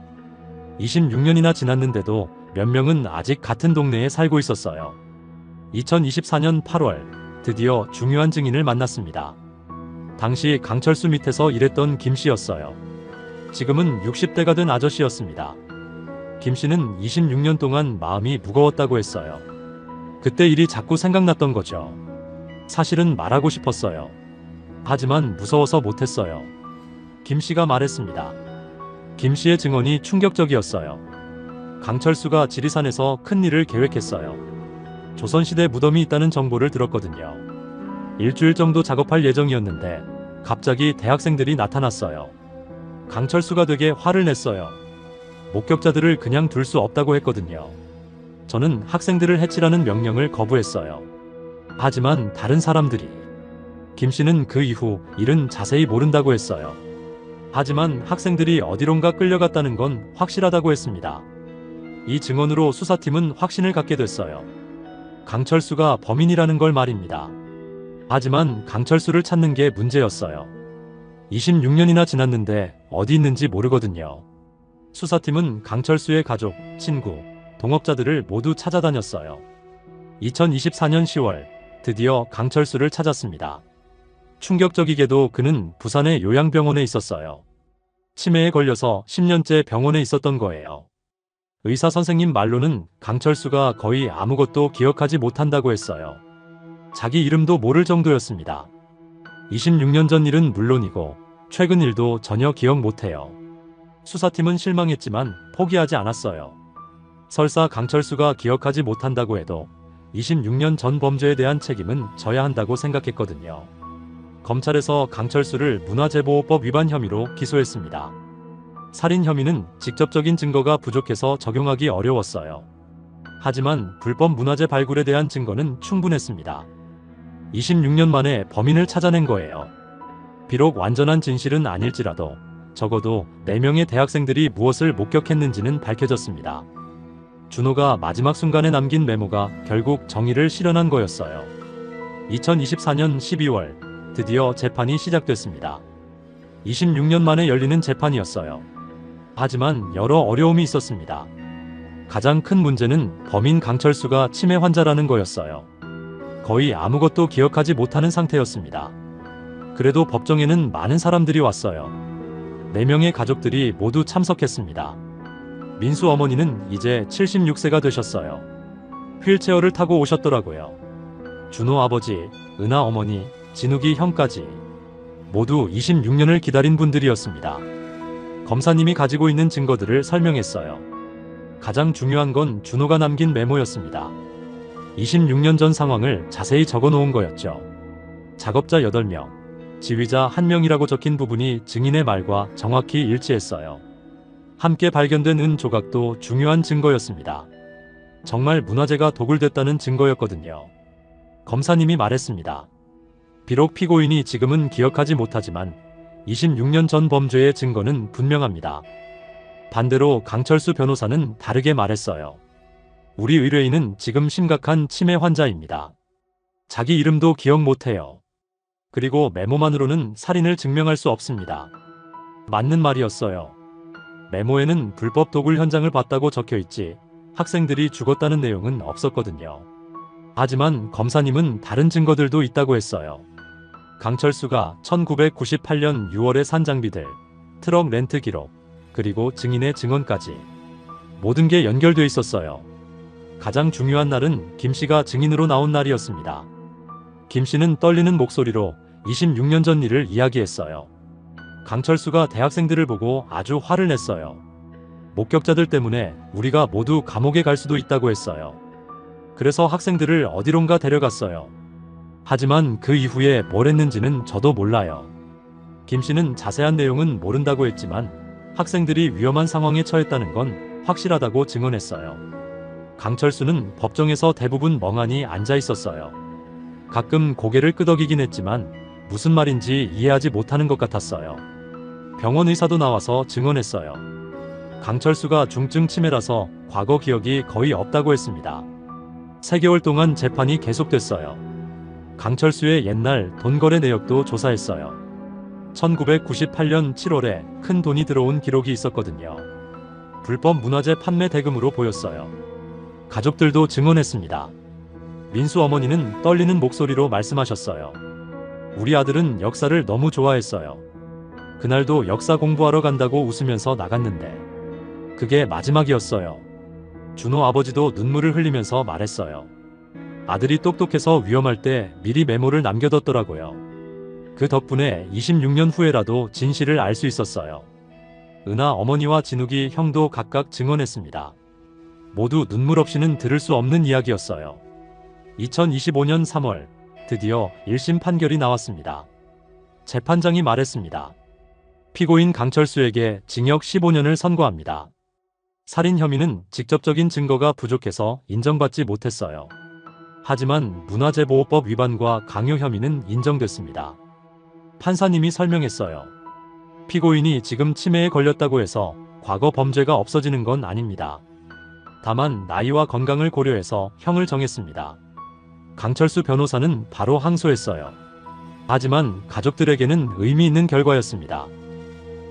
26년이나 지났는데도 몇 명은 아직 같은 동네에 살고 있었어요. 2024년 8월 드디어 중요한 증인을 만났습니다. 당시 강철수 밑에서 일했던 김 씨였어요. 지금은 60대가 된 아저씨였습니다. 김 씨는 26년 동안 마음이 무거웠다고 했어요. 그때 일이 자꾸 생각났던 거죠. 사실은 말하고 싶었어요. 하지만 무서워서 못했어요. 김 씨가 말했습니다. 김 씨의 증언이 충격적이었어요. 강철수가 지리산에서 큰 일을 계획했어요. 조선시대 무덤이 있다는 정보를 들었거든요. 일주일 정도 작업할 예정이었는데 갑자기 대학생들이 나타났어요. 강철수가 되게 화를 냈어요. 목격자들을 그냥 둘 수 없다고 했거든요. 저는 학생들을 해치라는 명령을 거부했어요. 하지만 다른 사람들이 김 씨는 그 이후 일은 자세히 모른다고 했어요. 하지만 학생들이 어디론가 끌려갔다는 건 확실하다고 했습니다. 이 증언으로 수사팀은 확신을 갖게 됐어요. 강철수가 범인이라는 걸 말입니다. 하지만 강철수를 찾는 게 문제였어요. 26년이나 지났는데 어디 있는지 모르거든요. 수사팀은 강철수의 가족, 친구, 동업자들을 모두 찾아다녔어요. 2024년 10월 드디어 강철수를 찾았습니다. 충격적이게도 그는 부산의 요양병원에 있었어요. 치매에 걸려서 10년째 병원에 있었던 거예요. 의사 선생님 말로는 강철수가 거의 아무것도 기억하지 못한다고 했어요. 자기 이름도 모를 정도였습니다. 26년 전 일은 물론이고 최근 일도 전혀 기억 못해요. 수사팀은 실망했지만 포기하지 않았어요. 설사 강철수가 기억하지 못한다고 해도 26년 전 범죄에 대한 책임은 져야 한다고 생각했거든요. 검찰에서 강철수를 문화재보호법 위반 혐의로 기소했습니다. 살인 혐의는 직접적인 증거가 부족해서 적용하기 어려웠어요. 하지만 불법 문화재 발굴에 대한 증거는 충분했습니다. 26년 만에 범인을 찾아낸 거예요. 비록 완전한 진실은 아닐지라도 적어도 4명의 대학생들이 무엇을 목격했는지는 밝혀졌습니다. 준호가 마지막 순간에 남긴 메모가 결국 정의를 실현한 거였어요. 2024년 12월 드디어 재판이 시작됐습니다. 26년 만에 열리는 재판이었어요. 하지만 여러 어려움이 있었습니다. 가장 큰 문제는 범인 강철수가 치매 환자라는 거였어요. 거의 아무것도 기억하지 못하는 상태였습니다. 그래도 법정에는 많은 사람들이 왔어요. 4명의 가족들이 모두 참석했습니다. 민수 어머니는 이제 76세가 되셨어요. 휠체어를 타고 오셨더라고요. 준호 아버지, 은하 어머니, 진욱이 형까지 모두 26년을 기다린 분들이었습니다. 검사님이 가지고 있는 증거들을 설명했어요. 가장 중요한 건 준호가 남긴 메모였습니다. 26년 전 상황을 자세히 적어 놓은 거였죠. 작업자 8명, 지휘자 1명이라고 적힌 부분이 증인의 말과 정확히 일치했어요. 함께 발견된 은 조각도 중요한 증거였습니다. 정말 문화재가 도굴됐다는 증거였거든요. 검사님이 말했습니다. 비록 피고인이 지금은 기억하지 못하지만 26년 전 범죄의 증거는 분명합니다. 반대로 강철수 변호사는 다르게 말했어요. 우리 의뢰인은 지금 심각한 치매 환자입니다. 자기 이름도 기억 못해요. 그리고 메모만으로는 살인을 증명할 수 없습니다. 맞는 말이었어요. 메모에는 불법 도굴 현장을 봤다고 적혀있지 학생들이 죽었다는 내용은 없었거든요. 하지만 검사님은 다른 증거들도 있다고 했어요. 강철수가 1998년 6월에 산 장비들, 트럭 렌트 기록, 그리고 증인의 증언까지 모든 게 연결돼 있었어요. 가장 중요한 날은 김 씨가 증인으로 나온 날이었습니다. 김 씨는 떨리는 목소리로 26년 전 일을 이야기했어요. 강철수가 대학생들을 보고 아주 화를 냈어요. 목격자들 때문에 우리가 모두 감옥에 갈 수도 있다고 했어요. 그래서 학생들을 어디론가 데려갔어요. 하지만 그 이후에 뭘 했는지는 저도 몰라요. 김 씨는 자세한 내용은 모른다고 했지만 학생들이 위험한 상황에 처했다는 건 확실하다고 증언했어요. 강철수는 법정에서 대부분 멍하니 앉아 있었어요. 가끔 고개를 끄덕이긴 했지만 무슨 말인지 이해하지 못하는 것 같았어요. 병원 의사도 나와서 증언했어요. 강철수가 중증 치매라서 과거 기억이 거의 없다고 했습니다. 3개월 동안 재판이 계속됐어요. 강철수의 옛날 돈 거래 내역도 조사했어요. 1998년 7월에 큰 돈이 들어온 기록이 있었거든요. 불법 문화재 판매 대금으로 보였어요. 가족들도 증언했습니다. 민수 어머니는 떨리는 목소리로 말씀하셨어요. 우리 아들은 역사를 너무 좋아했어요. 그날도 역사 공부하러 간다고 웃으면서 나갔는데 그게 마지막이었어요. 준호 아버지도 눈물을 흘리면서 말했어요. 아들이 똑똑해서 위험할 때 미리 메모를 남겨뒀더라고요. 그 덕분에 26년 후에라도 진실을 알 수 있었어요. 은하 어머니와 진욱이 형도 각각 증언했습니다. 모두 눈물 없이는 들을 수 없는 이야기였어요. 2025년 3월 드디어 1심 판결이 나왔습니다. 재판장이 말했습니다. 피고인 강철수에게 징역 15년을 선고합니다. 살인 혐의는 직접적인 증거가 부족해서 인정받지 못했어요. 하지만 문화재보호법 위반과 강요 혐의는 인정됐습니다. 판사님이 설명했어요. 피고인이 지금 치매에 걸렸다고 해서 과거 범죄가 없어지는 건 아닙니다. 다만 나이와 건강을 고려해서 형을 정했습니다. 강철수 변호사는 바로 항소했어요. 하지만 가족들에게는 의미 있는 결과였습니다.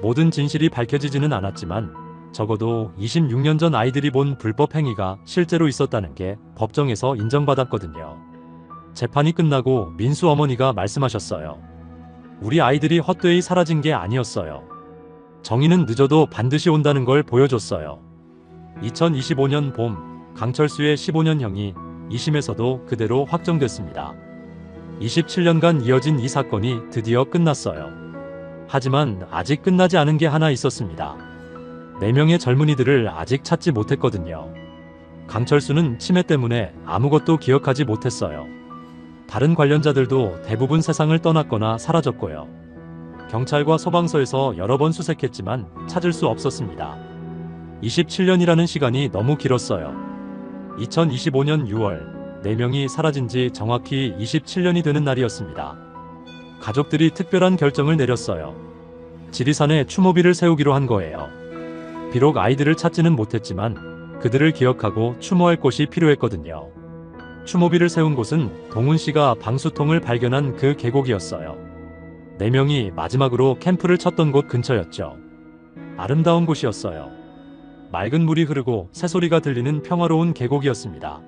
모든 진실이 밝혀지지는 않았지만 적어도 26년 전 아이들이 본 불법 행위가 실제로 있었다는 게 법정에서 인정받았거든요. 재판이 끝나고 민수 어머니가 말씀하셨어요. 우리 아이들이 헛되이 사라진 게 아니었어요. 정의는 늦어도 반드시 온다는 걸 보여줬어요. 2025년 봄 강철수의 15년형이 2심에서도 그대로 확정됐습니다. 27년간 이어진 이 사건이 드디어 끝났어요. 하지만 아직 끝나지 않은 게 하나 있었습니다. 4명의 젊은이들을 아직 찾지 못했거든요. 강철수는 치매 때문에 아무것도 기억하지 못했어요. 다른 관련자들도 대부분 세상을 떠났거나 사라졌고요. 경찰과 소방서에서 여러 번 수색했지만 찾을 수 없었습니다. 27년이라는 시간이 너무 길었어요. 2025년 6월 4명이 사라진 지 정확히 27년이 되는 날이었습니다. 가족들이 특별한 결정을 내렸어요. 지리산에 추모비를 세우기로 한 거예요. 비록 아이들을 찾지는 못했지만 그들을 기억하고 추모할 곳이 필요했거든요. 추모비를 세운 곳은 동훈 씨가 방수통을 발견한 그 계곡이었어요. 4명이 마지막으로 캠프를 쳤던 곳 근처였죠. 아름다운 곳이었어요. 맑은 물이 흐르고 새소리가 들리는 평화로운 계곡이었습니다.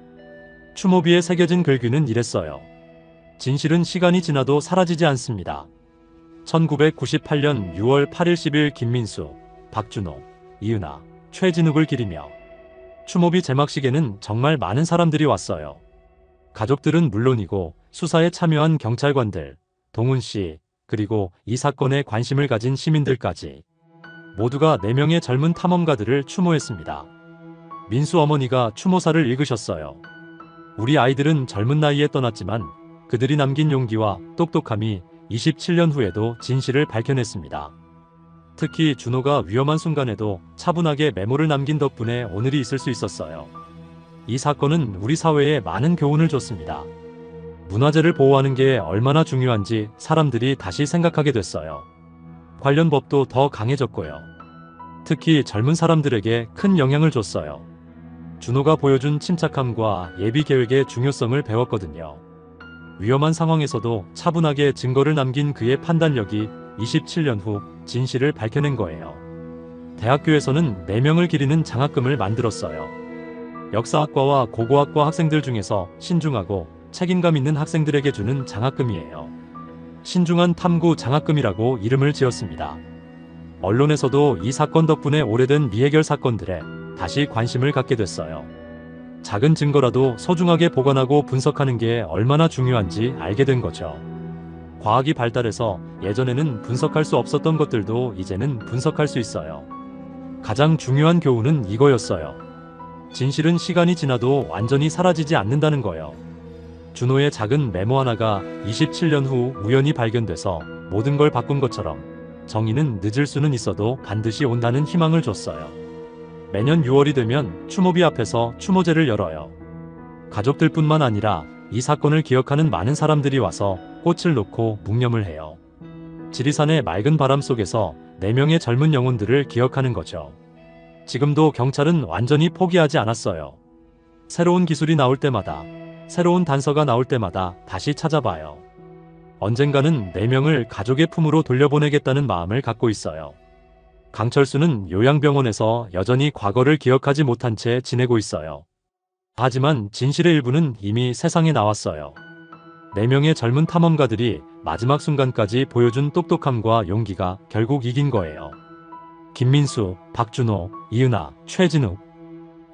추모비에 새겨진 글귀는 이랬어요. 진실은 시간이 지나도 사라지지 않습니다. 1998년 6월 8일 10일 김민수, 박준호, 이은하, 최진욱을 기리며 추모비 제막식에는 정말 많은 사람들이 왔어요. 가족들은 물론이고 수사에 참여한 경찰관들, 동훈 씨, 그리고 이 사건에 관심을 가진 시민들까지 모두가 4명의 젊은 탐험가들을 추모했습니다. 민수 어머니가 추모사를 읽으셨어요. 우리 아이들은 젊은 나이에 떠났지만 그들이 남긴 용기와 똑똑함이 27년 후에도 진실을 밝혀냈습니다. 특히 준호가 위험한 순간에도 차분하게 메모를 남긴 덕분에 오늘이 있을 수 있었어요. 이 사건은 우리 사회에 많은 교훈을 줬습니다. 문화재를 보호하는 게 얼마나 중요한지 사람들이 다시 생각하게 됐어요. 관련 법도 더 강해졌고요. 특히 젊은 사람들에게 큰 영향을 줬어요. 준호가 보여준 침착함과 예비 계획의 중요성을 배웠거든요. 위험한 상황에서도 차분하게 증거를 남긴 그의 판단력이 27년 후 진실을 밝혀낸 거예요. 대학교에서는 4명을 기리는 장학금을 만들었어요. 역사학과와 고고학과 학생들 중에서 신중하고 책임감 있는 학생들에게 주는 장학금이에요. 신중한 탐구 장학금이라고 이름을 지었습니다. 언론에서도 이 사건 덕분에 오래된 미해결 사건들에 다시 관심을 갖게 됐어요. 작은 증거라도 소중하게 보관하고 분석하는 게 얼마나 중요한지 알게 된 거죠. 과학이 발달해서 예전에는 분석할 수 없었던 것들도 이제는 분석할 수 있어요. 가장 중요한 교훈은 이거였어요. 진실은 시간이 지나도 완전히 사라지지 않는다는 거요. 준호의 작은 메모 하나가 27년 후 우연히 발견돼서 모든 걸 바꾼 것처럼 정의는 늦을 수는 있어도 반드시 온다는 희망을 줬어요. 매년 6월이 되면 추모비 앞에서 추모제를 열어요. 가족들뿐만 아니라 이 사건을 기억하는 많은 사람들이 와서 꽃을 놓고 묵념을 해요. 지리산의 맑은 바람 속에서 4명의 젊은 영혼들을 기억하는 거죠. 지금도 경찰은 완전히 포기하지 않았어요. 새로운 기술이 나올 때마다, 새로운 단서가 나올 때마다 다시 찾아봐요. 언젠가는 4명을 가족의 품으로 돌려보내겠다는 마음을 갖고 있어요. 강철수는 요양병원에서 여전히 과거를 기억하지 못한 채 지내고 있어요. 하지만 진실의 일부는 이미 세상에 나왔어요. 4명의 젊은 탐험가들이 마지막 순간까지 보여준 똑똑함과 용기가 결국 이긴 거예요. 김민수, 박준호, 이은하, 최진욱.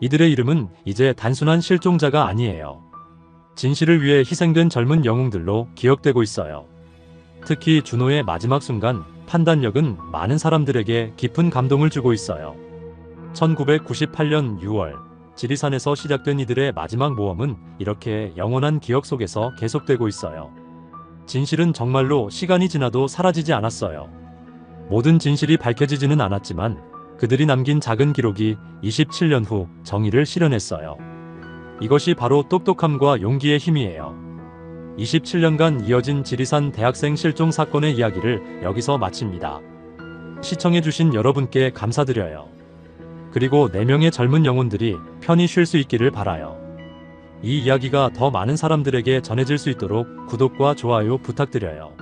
이들의 이름은 이제 단순한 실종자가 아니에요. 진실을 위해 희생된 젊은 영웅들로 기억되고 있어요. 특히 준호의 마지막 순간, 판단력은 많은 사람들에게 깊은 감동을 주고 있어요. 1998년 6월, 지리산에서 시작된 이들의 마지막 모험은 이렇게 영원한 기억 속에서 계속되고 있어요. 진실은 정말로 시간이 지나도 사라지지 않았어요. 모든 진실이 밝혀지지는 않았지만 그들이 남긴 작은 기록이 27년 후 정의를 실현했어요. 이것이 바로 똑똑함과 용기의 힘이에요. 27년간 이어진 지리산 대학생 실종 사건의 이야기를 여기서 마칩니다. 시청해주신 여러분께 감사드려요. 그리고 4명의 젊은 영혼들이 편히 쉴 수 있기를 바라요. 이 이야기가 더 많은 사람들에게 전해질 수 있도록 구독과 좋아요 부탁드려요.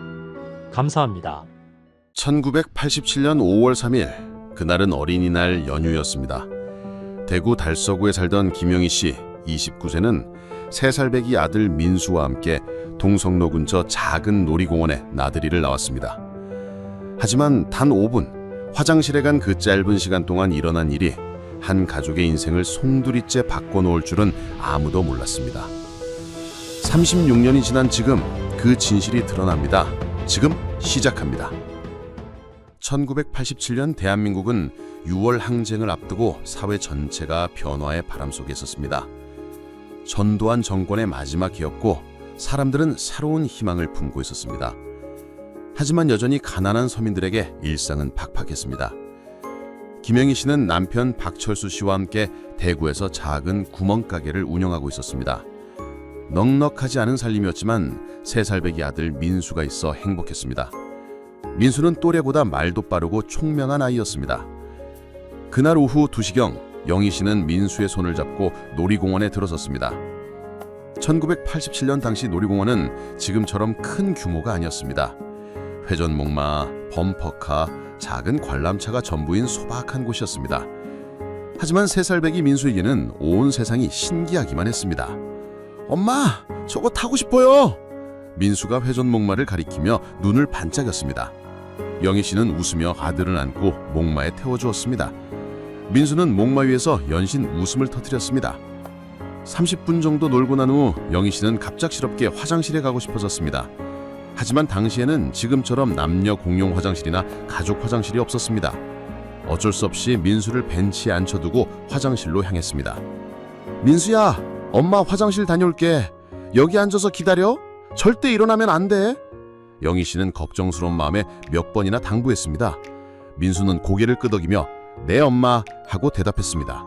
감사합니다. 1987년 5월 3일, 그날은 어린이날 연휴였습니다. 대구 달서구에 살던 김영희 씨 29세는 3살배기 아들 민수와 함께 동성로 근처 작은 놀이공원에 나들이를 나왔습니다. 하지만 단 5분, 화장실에 간 그 짧은 시간 동안 일어난 일이 한 가족의 인생을 송두리째 바꿔놓을 줄은 아무도 몰랐습니다. 36년이 지난 지금 그 진실이 드러납니다. 지금 시작합니다. 1987년 대한민국은 6월 항쟁을 앞두고 사회 전체가 변화의 바람 속에 있었습니다. 전두환 정권의 마지막 해였고 사람들은 새로운 희망을 품고 있었습니다. 하지만 여전히 가난한 서민들에게 일상은 팍팍했습니다. 김영희 씨는 남편 박철수 씨와 함께 대구에서 작은 구멍가게를 운영하고 있었습니다. 넉넉하지 않은 살림이었지만 3살배기 아들 민수가 있어 행복했습니다. 민수는 또래보다 말도 빠르고 총명한 아이였습니다. 그날 오후 2시경 영희 씨는 민수의 손을 잡고 놀이공원에 들어섰습니다. 1987년 당시 놀이공원은 지금처럼 큰 규모가 아니었습니다. 회전목마, 범퍼카, 작은 관람차가 전부인 소박한 곳이었습니다. 하지만 3살배기 민수에게는 온 세상이 신기하기만 했습니다. 엄마, 저거 타고 싶어요! 민수가 회전목마를 가리키며 눈을 반짝였습니다. 영희 씨는 웃으며 아들을 안고 목마에 태워주었습니다. 민수는 목마 위에서 연신 웃음을 터뜨렸습니다. 30분 정도 놀고 난 후 영희 씨는 갑작스럽게 화장실에 가고 싶어졌습니다. 하지만 당시에는 지금처럼 남녀 공용 화장실이나 가족 화장실이 없었습니다. 어쩔 수 없이 민수를 벤치에 앉혀두고 화장실로 향했습니다. 민수야, 엄마 화장실 다녀올게. 여기 앉아서 기다려. 절대 일어나면 안 돼. 영희 씨는 걱정스러운 마음에 몇 번이나 당부했습니다. 민수는 고개를 끄덕이며 네 엄마 하고 대답했습니다.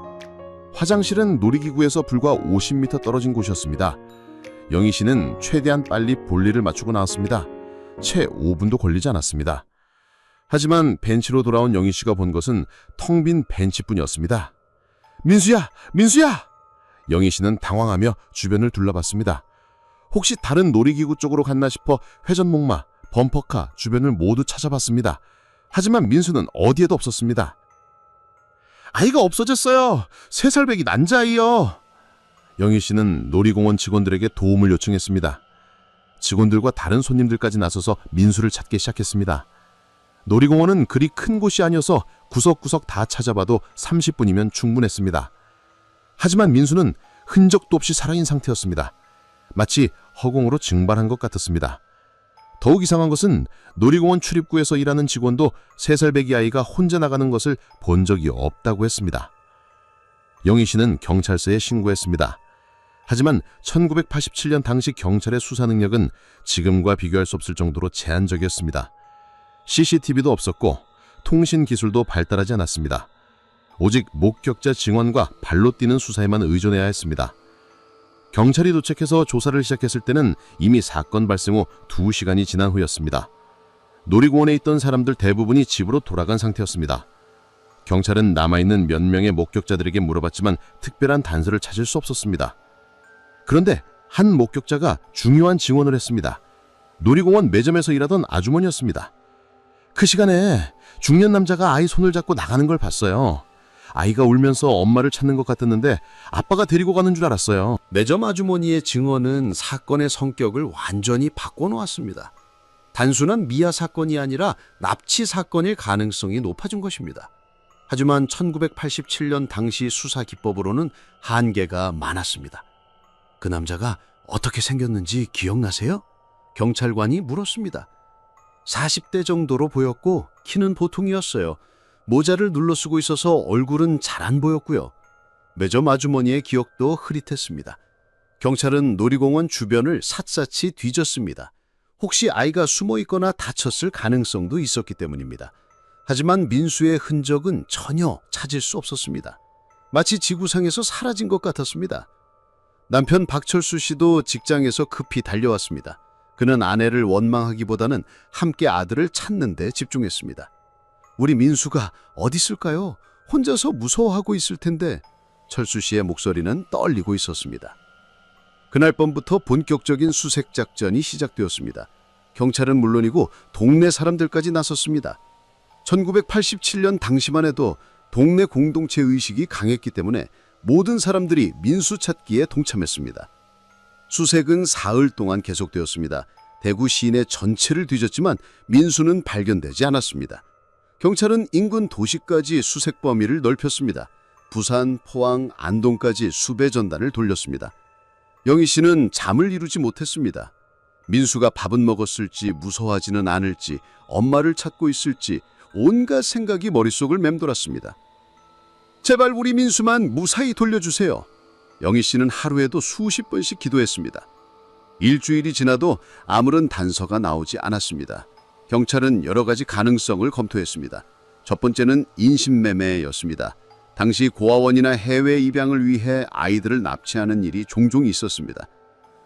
화장실은 놀이기구에서 불과 50m 떨어진 곳이었습니다. 영희 씨는 최대한 빨리 볼일을 마치고 나왔습니다. 채 5분도 걸리지 않았습니다. 하지만 벤치로 돌아온 영희 씨가 본 것은 텅 빈 벤치뿐이었습니다. 민수야! 민수야! 영희 씨는 당황하며 주변을 둘러봤습니다. 혹시 다른 놀이기구 쪽으로 갔나 싶어 회전목마, 범퍼카 주변을 모두 찾아봤습니다. 하지만 민수는 어디에도 없었습니다. 아이가 없어졌어요. 3살배기 난자아이요. 영희 씨는 놀이공원 직원들에게 도움을 요청했습니다. 직원들과 다른 손님들까지 나서서 민수를 찾기 시작했습니다. 놀이공원은 그리 큰 곳이 아니어서 구석구석 다 찾아봐도 30분이면 충분했습니다. 하지만 민수는 흔적도 없이 살아있는 상태였습니다. 마치 허공으로 증발한 것 같았습니다. 더욱 이상한 것은 놀이공원 출입구에서 일하는 직원도 3살배기 아이가 혼자 나가는 것을 본 적이 없다고 했습니다. 영희 씨는 경찰서에 신고했습니다. 하지만 1987년 당시 경찰의 수사 능력은 지금과 비교할 수 없을 정도로 제한적이었습니다. CCTV도 없었고 통신 기술도 발달하지 않았습니다. 오직 목격자 증언과 발로 뛰는 수사에만 의존해야 했습니다. 경찰이 도착해서 조사를 시작했을 때는 이미 사건 발생 후 2시간이 지난 후였습니다. 놀이공원에 있던 사람들 대부분이 집으로 돌아간 상태였습니다. 경찰은 남아있는 몇 명의 목격자들에게 물어봤지만 특별한 단서를 찾을 수 없었습니다. 그런데 한 목격자가 중요한 증언을 했습니다. 놀이공원 매점에서 일하던 아주머니였습니다. 그 시간에 중년 남자가 아이 손을 잡고 나가는 걸 봤어요. 아이가 울면서 엄마를 찾는 것 같았는데 아빠가 데리고 가는 줄 알았어요. 매점 아주머니의 증언은 사건의 성격을 완전히 바꿔놓았습니다. 단순한 미아 사건이 아니라 납치 사건일 가능성이 높아진 것입니다. 하지만 1987년 당시 수사 기법으로는 한계가 많았습니다. 그 남자가 어떻게 생겼는지 기억나세요? 경찰관이 물었습니다. 40대 정도로 보였고 키는 보통이었어요. 모자를 눌러 쓰고 있어서 얼굴은 잘 안 보였고요. 매점 아주머니의 기억도 흐릿했습니다. 경찰은 놀이공원 주변을 샅샅이 뒤졌습니다. 혹시 아이가 숨어 있거나 다쳤을 가능성도 있었기 때문입니다. 하지만 민수의 흔적은 전혀 찾을 수 없었습니다. 마치 지구상에서 사라진 것 같았습니다. 남편 박철수 씨도 직장에서 급히 달려왔습니다. 그는 아내를 원망하기보다는 함께 아들을 찾는 데 집중했습니다. 우리 민수가 어디 있을까요? 혼자서 무서워하고 있을 텐데. 철수 씨의 목소리는 떨리고 있었습니다. 그날 밤부터 본격적인 수색 작전이 시작되었습니다. 경찰은 물론이고 동네 사람들까지 나섰습니다. 1987년 당시만 해도 동네 공동체 의식이 강했기 때문에 모든 사람들이 민수 찾기에 동참했습니다. 수색은 사흘 동안 계속되었습니다. 대구 시내 전체를 뒤졌지만 민수는 발견되지 않았습니다. 경찰은 인근 도시까지 수색 범위를 넓혔습니다. 부산, 포항, 안동까지 수배 전단을 돌렸습니다. 영희 씨는 잠을 이루지 못했습니다. 민수가 밥은 먹었을지, 무서워하지는 않을지, 엄마를 찾고 있을지 온갖 생각이 머릿속을 맴돌았습니다. 제발 우리 민수만 무사히 돌려주세요. 영희 씨는 하루에도 수십 번씩 기도했습니다. 일주일이 지나도 아무런 단서가 나오지 않았습니다. 경찰은 여러 가지 가능성을 검토했습니다. 첫 번째는 인신매매였습니다. 당시 고아원이나 해외 입양을 위해 아이들을 납치하는 일이 종종 있었습니다.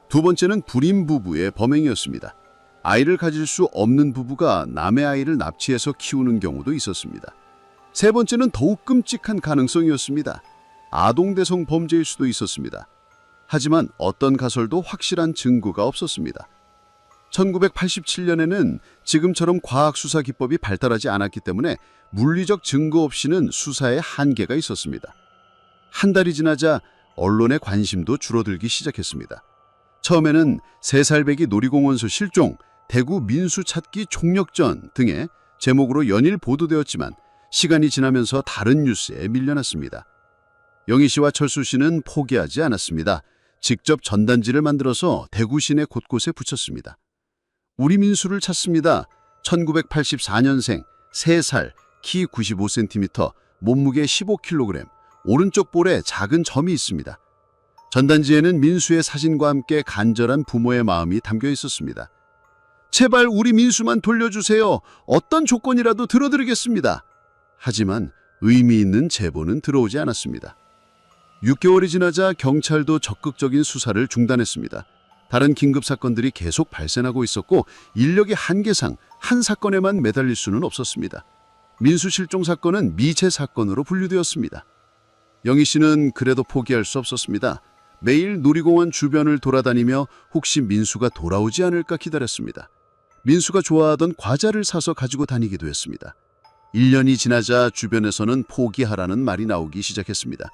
두 번째는 불임 부부의 범행이었습니다. 아이를 가질 수 없는 부부가 남의 아이를 납치해서 키우는 경우도 있었습니다. 세 번째는 더욱 끔찍한 가능성이었습니다. 아동대성 범죄일 수도 있었습니다. 하지만 어떤 가설도 확실한 증거가 없었습니다. 1987년에는 지금처럼 과학수사 기법이 발달하지 않았기 때문에 물리적 증거 없이는 수사에 한계가 있었습니다. 한 달이 지나자 언론의 관심도 줄어들기 시작했습니다. 처음에는 3살배기 놀이공원서 실종, 대구 민수 찾기 총력전 등의 제목으로 연일 보도되었지만 시간이 지나면서 다른 뉴스에 밀려났습니다. 영희 씨와 철수 씨는 포기하지 않았습니다. 직접 전단지를 만들어서 대구 시내 곳곳에 붙였습니다. 우리 민수를 찾습니다. 1984년생, 3살, 키 95cm, 몸무게 15kg, 오른쪽 볼에 작은 점이 있습니다. 전단지에는 민수의 사진과 함께 간절한 부모의 마음이 담겨 있었습니다. 제발 우리 민수만 돌려주세요. 어떤 조건이라도 들어드리겠습니다. 하지만 의미 있는 제보는 들어오지 않았습니다. 6개월이 지나자 경찰도 적극적인 수사를 중단했습니다. 다른 긴급 사건들이 계속 발생하고 있었고 인력의 한계상 한 사건에만 매달릴 수는 없었습니다. 민수 실종 사건은 미제 사건으로 분류되었습니다. 영희 씨는 그래도 포기할 수 없었습니다. 매일 놀이공원 주변을 돌아다니며 혹시 민수가 돌아오지 않을까 기다렸습니다. 민수가 좋아하던 과자를 사서 가지고 다니기도 했습니다. 1년이 지나자 주변에서는 포기하라는 말이 나오기 시작했습니다.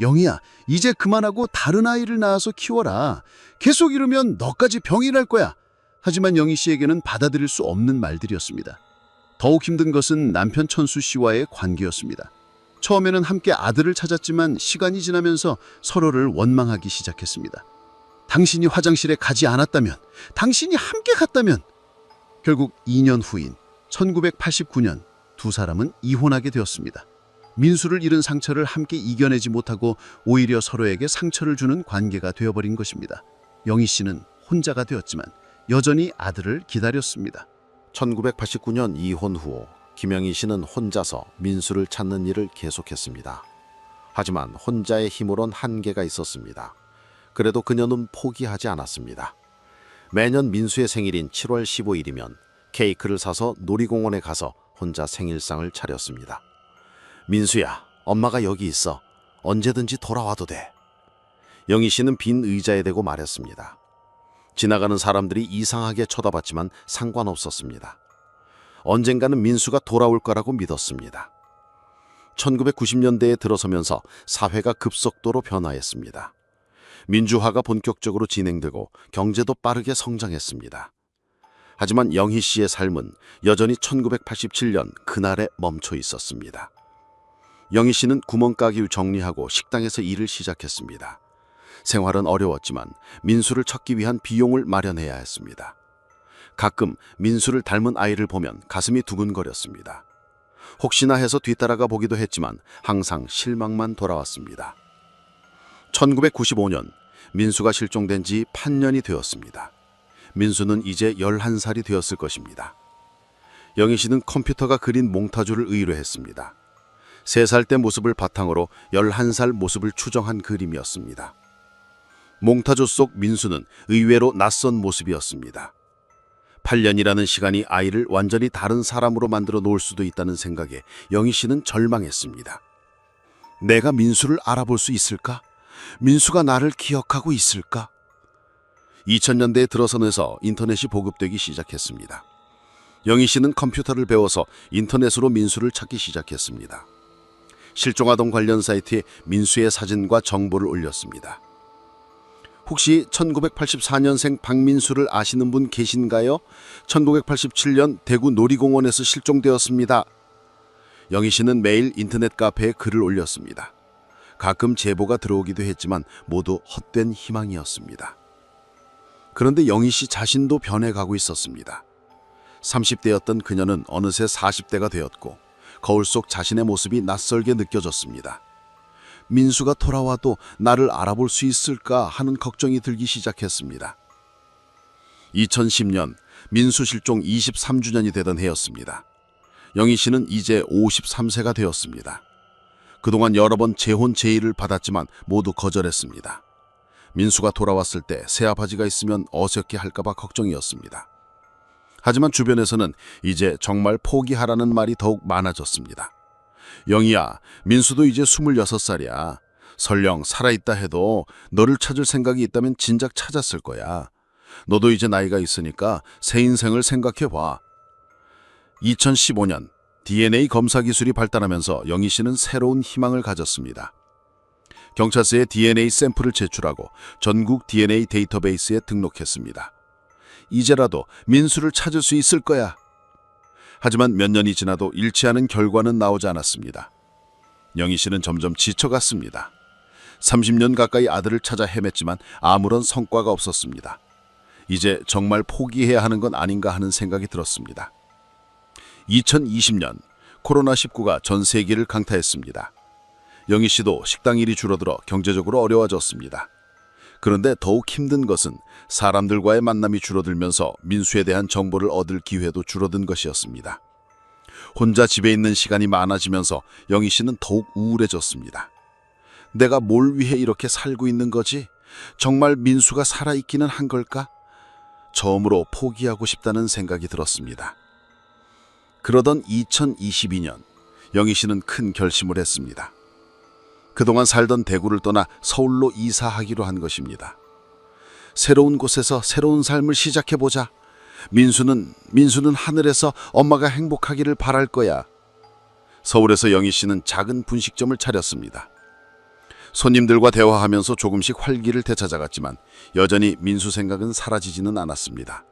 영희야, 이제 그만하고 다른 아이를 낳아서 키워라. 계속 이러면 너까지 병이 날 거야. 하지만 영희 씨에게는 받아들일 수 없는 말들이었습니다. 더욱 힘든 것은 남편 천수 씨와의 관계였습니다. 처음에는 함께 아들을 찾았지만 시간이 지나면서 서로를 원망하기 시작했습니다. 당신이 화장실에 가지 않았다면, 당신이 함께 갔다면. 결국 2년 후인 1989년 두 사람은 이혼하게 되었습니다. 민수를 잃은 상처를 함께 이겨내지 못하고 오히려 서로에게 상처를 주는 관계가 되어버린 것입니다. 영희 씨는 혼자가 되었지만 여전히 아들을 기다렸습니다. 1989년 이혼 후 김영희 씨는 혼자서 민수를 찾는 일을 계속했습니다. 하지만 혼자의 힘으론 한계가 있었습니다. 그래도 그녀는 포기하지 않았습니다. 매년 민수의 생일인 7월 15일이면 케이크를 사서 놀이공원에 가서 혼자 생일상을 차렸습니다. 민수야, 엄마가 여기 있어. 언제든지 돌아와도 돼. 영희 씨는 빈 의자에 대고 말했습니다. 지나가는 사람들이 이상하게 쳐다봤지만 상관없었습니다. 언젠가는 민수가 돌아올 거라고 믿었습니다. 1990년대에 들어서면서 사회가 급속도로 변화했습니다. 민주화가 본격적으로 진행되고 경제도 빠르게 성장했습니다. 하지만 영희 씨의 삶은 여전히 1987년 그날에 멈춰 있었습니다. 영희 씨는 구멍가게 정리하고 식당에서 일을 시작했습니다. 생활은 어려웠지만 민수를 찾기 위한 비용을 마련해야 했습니다. 가끔 민수를 닮은 아이를 보면 가슴이 두근거렸습니다. 혹시나 해서 뒤따라가 보기도 했지만 항상 실망만 돌아왔습니다. 1995년 민수가 실종된 지 8년이 되었습니다. 민수는 이제 11살이 되었을 것입니다. 영희 씨는 컴퓨터가 그린 몽타주를 의뢰했습니다. 3살 때 모습을 바탕으로 11살 모습을 추정한 그림이었습니다. 몽타주 속 민수는 의외로 낯선 모습이었습니다. 8년이라는 시간이 아이를 완전히 다른 사람으로 만들어 놓을 수도 있다는 생각에 영희 씨는 절망했습니다. 내가 민수를 알아볼 수 있을까? 민수가 나를 기억하고 있을까? 2000년대에 들어서면서 인터넷이 보급되기 시작했습니다. 영희 씨는 컴퓨터를 배워서 인터넷으로 민수를 찾기 시작했습니다. 실종아동 관련 사이트에 민수의 사진과 정보를 올렸습니다. 혹시 1984년생 박민수를 아시는 분 계신가요? 1987년 대구 놀이공원에서 실종되었습니다. 영희 씨는 매일 인터넷 카페에 글을 올렸습니다. 가끔 제보가 들어오기도 했지만 모두 헛된 희망이었습니다. 그런데 영희 씨 자신도 변해가고 있었습니다. 30대였던 그녀는 어느새 40대가 되었고 거울 속 자신의 모습이 낯설게 느껴졌습니다. 민수가 돌아와도 나를 알아볼 수 있을까 하는 걱정이 들기 시작했습니다. 2010년 민수 실종 23주년이 되던 해였습니다. 영희 씨는 이제 53세가 되었습니다. 그동안 여러 번 재혼 제의를 받았지만 모두 거절했습니다. 민수가 돌아왔을 때 새아바지가 있으면 어색해 할까봐 걱정이었습니다. 하지만 주변에서는 이제 정말 포기하라는 말이 더욱 많아졌습니다. 영희야, 민수도 이제 26살이야. 설령 살아있다 해도 너를 찾을 생각이 있다면 진작 찾았을 거야. 너도 이제 나이가 있으니까 새 인생을 생각해봐. 2015년 DNA 검사 기술이 발달하면서 영희 씨는 새로운 희망을 가졌습니다. 경찰서에 DNA 샘플을 제출하고 전국 DNA 데이터베이스에 등록했습니다. 이제라도 민수를 찾을 수 있을 거야. 하지만 몇 년이 지나도 일치하는 결과는 나오지 않았습니다. 영희 씨는 점점 지쳐갔습니다. 30년 가까이 아들을 찾아 헤맸지만 아무런 성과가 없었습니다. 이제 정말 포기해야 하는 건 아닌가 하는 생각이 들었습니다. 2020년 코로나19가 전 세계를 강타했습니다. 영희 씨도 식당 일이 줄어들어 경제적으로 어려워졌습니다. 그런데 더욱 힘든 것은 사람들과의 만남이 줄어들면서 민수에 대한 정보를 얻을 기회도 줄어든 것이었습니다. 혼자 집에 있는 시간이 많아지면서 영희 씨는 더욱 우울해졌습니다. 내가 뭘 위해 이렇게 살고 있는 거지? 정말 민수가 살아있기는 한 걸까? 처음으로 포기하고 싶다는 생각이 들었습니다. 그러던 2022년 영희 씨는 큰 결심을 했습니다. 그동안 살던 대구를 떠나 서울로 이사하기로 한 것입니다. 새로운 곳에서 새로운 삶을 시작해보자. 민수는 하늘에서 엄마가 행복하기를 바랄 거야. 서울에서 영희 씨는 작은 분식점을 차렸습니다. 손님들과 대화하면서 조금씩 활기를 되찾아갔지만 여전히 민수 생각은 사라지지는 않았습니다.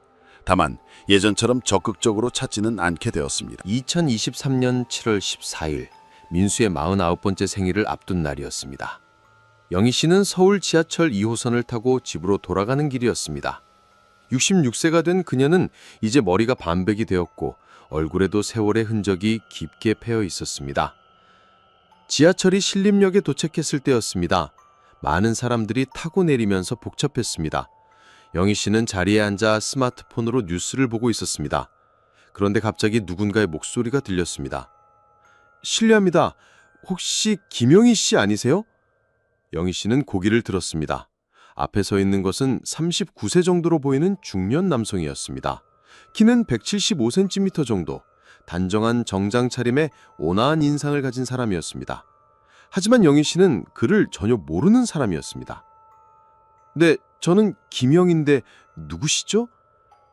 다만 예전처럼 적극적으로 찾지는 않게 되었습니다. 2023년 7월 14일 민수의 49번째 생일을 앞둔 날이었습니다. 영희 씨는 서울 지하철 2호선을 타고 집으로 돌아가는 길이었습니다. 66세가 된 그녀는 이제 머리가 반백이 되었고 얼굴에도 세월의 흔적이 깊게 패여 있었습니다. 지하철이 신림역에 도착했을 때였습니다. 많은 사람들이 타고 내리면서 복잡했습니다. 영희 씨는 자리에 앉아 스마트폰으로 뉴스를 보고 있었습니다. 그런데 갑자기 누군가의 목소리가 들렸습니다. 실례합니다. 혹시 김영희 씨 아니세요? 영희 씨는 고개를 들었습니다. 앞에 서 있는 것은 39세 정도로 보이는 중년 남성이었습니다. 키는 175cm 정도, 단정한 정장 차림에 온화한 인상을 가진 사람이었습니다. 하지만 영희 씨는 그를 전혀 모르는 사람이었습니다. 네, 저는 김영인데 누구시죠?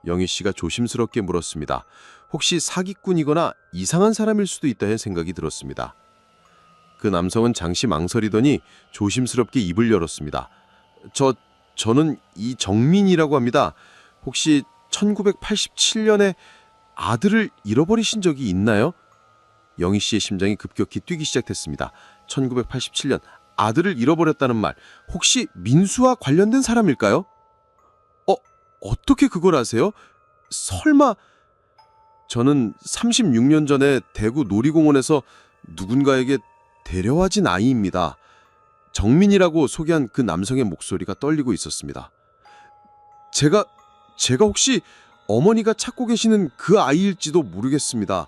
영희 씨가 조심스럽게 물었습니다. 혹시 사기꾼이거나 이상한 사람일 수도 있다는 생각이 들었습니다. 그 남성은 잠시 망설이더니 조심스럽게 입을 열었습니다. 저는 이정민이라고 합니다. 혹시 1987년에 아들을 잃어버리신 적이 있나요? 영희 씨의 심장이 급격히 뛰기 시작했습니다. 1987년 아들을 잃어버렸다는 말, 혹시 민수와 관련된 사람일까요? 어떻게 그걸 아세요? 설마... 저는 36년 전에 대구 놀이공원에서 누군가에게 데려와진 아이입니다. 정민이라고 소개한 그 남성의 목소리가 떨리고 있었습니다. 제가 혹시 어머니가 찾고 계시는 그 아이일지도 모르겠습니다.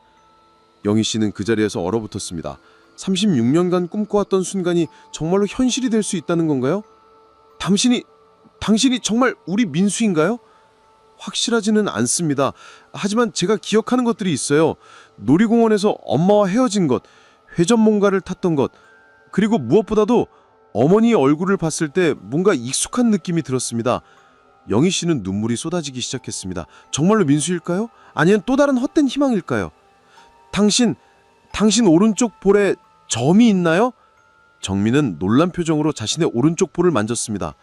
영희 씨는 그 자리에서 얼어붙었습니다. 36년간 꿈꿔왔던 순간이 정말로 현실이 될 수 있다는 건가요? 당신이 정말 우리 민수인가요? 확실하지는 않습니다. 하지만 제가 기억하는 것들이 있어요. 놀이공원에서 엄마와 헤어진 것, 회전목마를 탔던 것, 그리고 무엇보다도 어머니의 얼굴을 봤을 때 뭔가 익숙한 느낌이 들었습니다. 영희 씨는 눈물이 쏟아지기 시작했습니다. 정말로 민수일까요? 아니면 또 다른 헛된 희망일까요? 당신 오른쪽 볼에 점이 있나요? 정민은 놀란 표정으로 자신의 오른쪽 볼을 만졌습니다.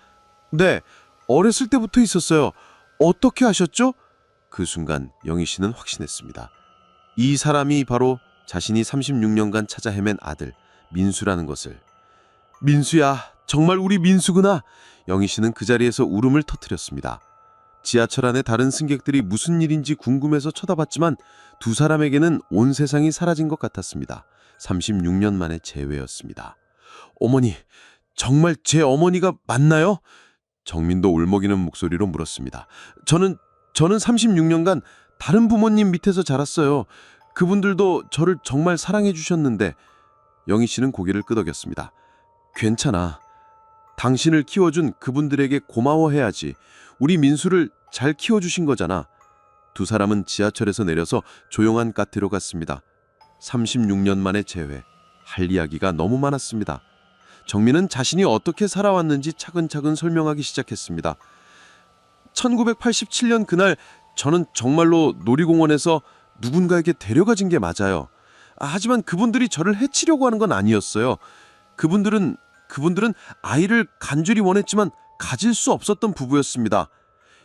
네, 어렸을 때부터 있었어요. 어떻게 아셨죠? 그 순간 영희 씨는 확신했습니다. 이 사람이 바로 자신이 36년간 찾아 헤맨 아들 민수라는 것을. 민수야, 정말 우리 민수구나. 영희 씨는 그 자리에서 울음을 터뜨렸습니다. 지하철 안에 다른 승객들이 무슨 일인지 궁금해서 쳐다봤지만 두 사람에게는 온 세상이 사라진 것 같았습니다. 36년 만의 재회였습니다. 어머니, 정말 제 어머니가 맞나요? 정민도 울먹이는 목소리로 물었습니다. 저는 36년간 다른 부모님 밑에서 자랐어요. 그분들도 저를 정말 사랑해 주셨는데. 영희 씨는 고개를 끄덕였습니다. 괜찮아. 당신을 키워준 그분들에게 고마워해야지. 우리 민수를 잘 키워주신 거잖아. 두 사람은 지하철에서 내려서 조용한 카페로 갔습니다. 36년 만의 재회. 할 이야기가 너무 많았습니다. 정민은 자신이 어떻게 살아왔는지 차근차근 설명하기 시작했습니다. 1987년 그날 저는 정말로 놀이공원에서 누군가에게 데려가진 게 맞아요. 하지만 그분들이 저를 해치려고 하는 건 아니었어요. 그분들은 아이를 간절히 원했지만 가질 수 없었던 부부였습니다.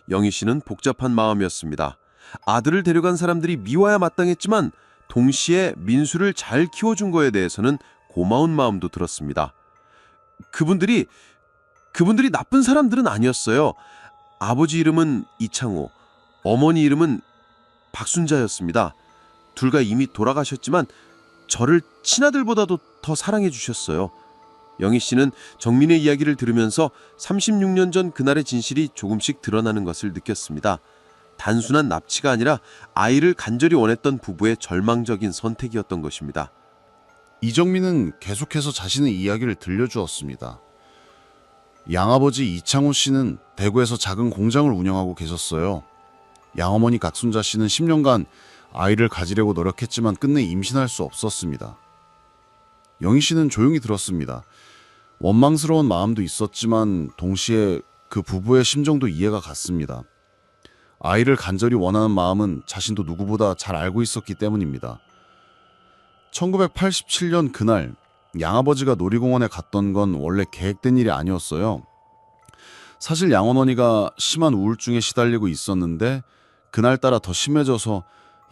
영희 씨는 복잡한 마음이었습니다. 아들을 데려간 사람들이 미워야 마땅했지만 동시에 민수를 잘 키워준 거에 대해서는 고마운 마음도 들었습니다. 그분들이 나쁜 사람들은 아니었어요. 아버지 이름은 이창호, 어머니 이름은 박순자였습니다. 둘 다 이미 돌아가셨지만 저를 친아들보다도 더 사랑해 주셨어요. 영희 씨는 정민의 이야기를 들으면서 36년 전 그날의 진실이 조금씩 드러나는 것을 느꼈습니다. 단순한 납치가 아니라 아이를 간절히 원했던 부부의 절망적인 선택이었던 것입니다. 이정민은 계속해서 자신의 이야기를 들려주었습니다. 양아버지 이창호 씨는 대구에서 작은 공장을 운영하고 계셨어요. 양어머니 각순자 씨는 10년간 아이를 가지려고 노력했지만 끝내 임신할 수 없었습니다. 영희 씨는 조용히 들었습니다. 원망스러운 마음도 있었지만 동시에 그 부부의 심정도 이해가 갔습니다. 아이를 간절히 원하는 마음은 자신도 누구보다 잘 알고 있었기 때문입니다. 1987년 그날 양아버지가 놀이공원에 갔던 건 원래 계획된 일이 아니었어요. 사실 양어머니가 심한 우울증에 시달리고 있었는데 그날따라 더 심해져서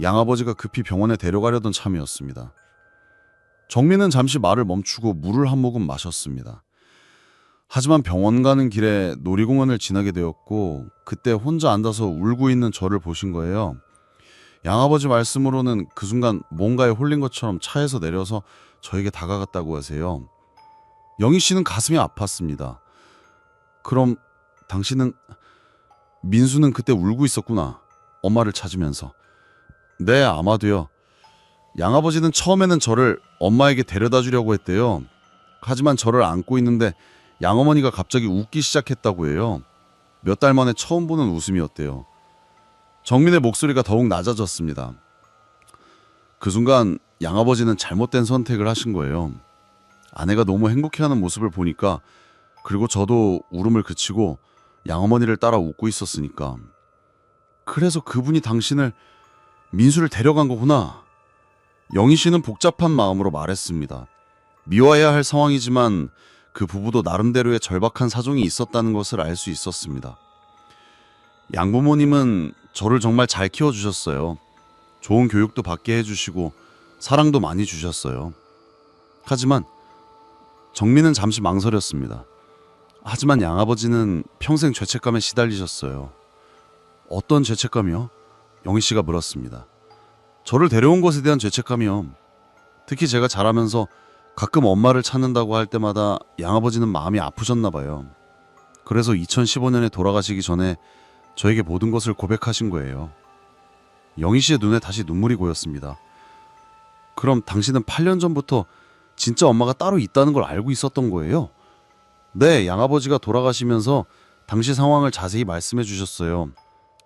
양아버지가 급히 병원에 데려가려던 참이었습니다. 정민은 잠시 말을 멈추고 물을 한 모금 마셨습니다. 하지만 병원 가는 길에 놀이공원을 지나게 되었고 그때 혼자 앉아서 울고 있는 저를 보신 거예요. 양아버지 말씀으로는 그 순간 뭔가에 홀린 것처럼 차에서 내려서 저에게 다가갔다고 하세요. 영희 씨는 가슴이 아팠습니다. 그럼 당신은 민수는 그때 울고 있었구나. 엄마를 찾으면서. 네, 아마도요. 양아버지는 처음에는 저를 엄마에게 데려다 주려고 했대요. 하지만 저를 안고 있는데 양어머니가 갑자기 웃기 시작했다고 해요. 몇 달 만에 처음 보는 웃음이었대요. 정민의 목소리가 더욱 낮아졌습니다. 그 순간 양아버지는 잘못된 선택을 하신 거예요. 아내가 너무 행복해하는 모습을 보니까, 그리고 저도 울음을 그치고 양어머니를 따라 웃고 있었으니까. 그래서 그분이 당신을, 민수를 데려간 거구나. 영희 씨는 복잡한 마음으로 말했습니다. 미워해야 할 상황이지만 그 부부도 나름대로의 절박한 사정이 있었다는 것을 알 수 있었습니다. 양부모님은 저를 정말 잘 키워주셨어요. 좋은 교육도 받게 해주시고 사랑도 많이 주셨어요. 하지만 정민은 잠시 망설였습니다. 하지만 양아버지는 평생 죄책감에 시달리셨어요. 어떤 죄책감이요? 영희 씨가 물었습니다. 저를 데려온 것에 대한 죄책감이요. 특히 제가 자라면서 가끔 엄마를 찾는다고 할 때마다 양아버지는 마음이 아프셨나 봐요. 그래서 2015년에 돌아가시기 전에 저에게 모든 것을 고백하신 거예요. 영희 씨의 눈에 다시 눈물이 고였습니다. 그럼 당신은 8년 전부터 진짜 엄마가 따로 있다는 걸 알고 있었던 거예요? 네, 양아버지가 돌아가시면서 당시 상황을 자세히 말씀해 주셨어요.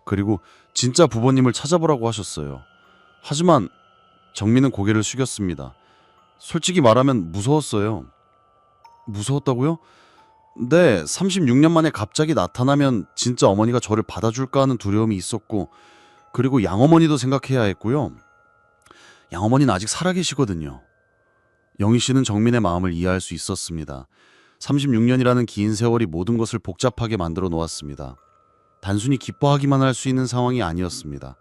그리고 진짜 부모님을 찾아보라고 하셨어요. 하지만 정민은 고개를 숙였습니다. 솔직히 말하면 무서웠어요. 무서웠다고요? 네, 36년 만에 갑자기 나타나면 진짜 어머니가 저를 받아줄까 하는 두려움이 있었고, 그리고 양어머니도 생각해야 했고요. 양어머니는 아직 살아계시거든요. 영희 씨는 정민의 마음을 이해할 수 있었습니다. 36년이라는 긴 세월이 모든 것을 복잡하게 만들어 놓았습니다. 단순히 기뻐하기만 할 수 있는 상황이 아니었습니다.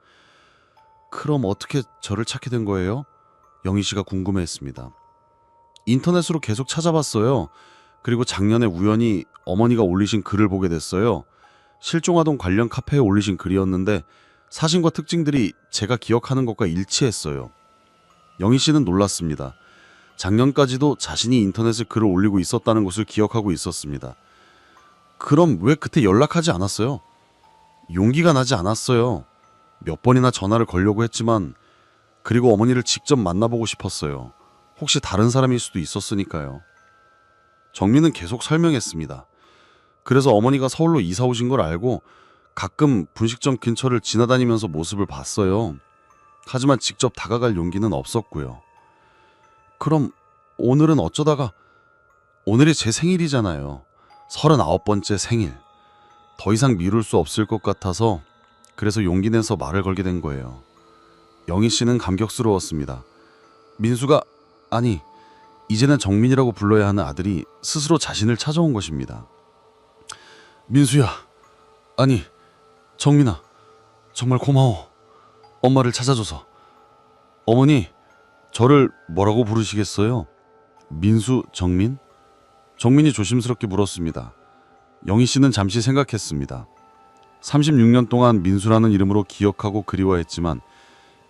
그럼 어떻게 저를 찾게 된 거예요? 영희 씨가 궁금해했습니다. 인터넷으로 계속 찾아봤어요. 그리고 작년에 우연히 어머니가 올리신 글을 보게 됐어요. 실종아동 관련 카페에 올리신 글이었는데 사진과 특징들이 제가 기억하는 것과 일치했어요. 영희 씨는 놀랐습니다. 작년까지도 자신이 인터넷에 글을 올리고 있었다는 것을 기억하고 있었습니다. 그럼 왜 그때 연락하지 않았어요? 용기가 나지 않았어요. 몇 번이나 전화를 걸려고 했지만, 그리고 어머니를 직접 만나보고 싶었어요. 혹시 다른 사람일 수도 있었으니까요. 정민은 계속 설명했습니다. 그래서 어머니가 서울로 이사 오신 걸 알고 가끔 분식점 근처를 지나다니면서 모습을 봤어요. 하지만 직접 다가갈 용기는 없었고요. 그럼 오늘은 어쩌다가, 오늘이 제 생일이잖아요. 39번째 생일. 더 이상 미룰 수 없을 것 같아서 그래서 용기 내서 말을 걸게 된 거예요. 영희 씨는 감격스러웠습니다. 민수가, 아니, 이제는 정민이라고 불러야 하는 아들이 스스로 자신을 찾아온 것입니다. 민수야, 아니, 정민아, 정말 고마워. 엄마를 찾아줘서. 어머니, 저를 뭐라고 부르시겠어요? 민수, 정민? 정민이 조심스럽게 물었습니다. 영희 씨는 잠시 생각했습니다. 36년 동안 민수라는 이름으로 기억하고 그리워했지만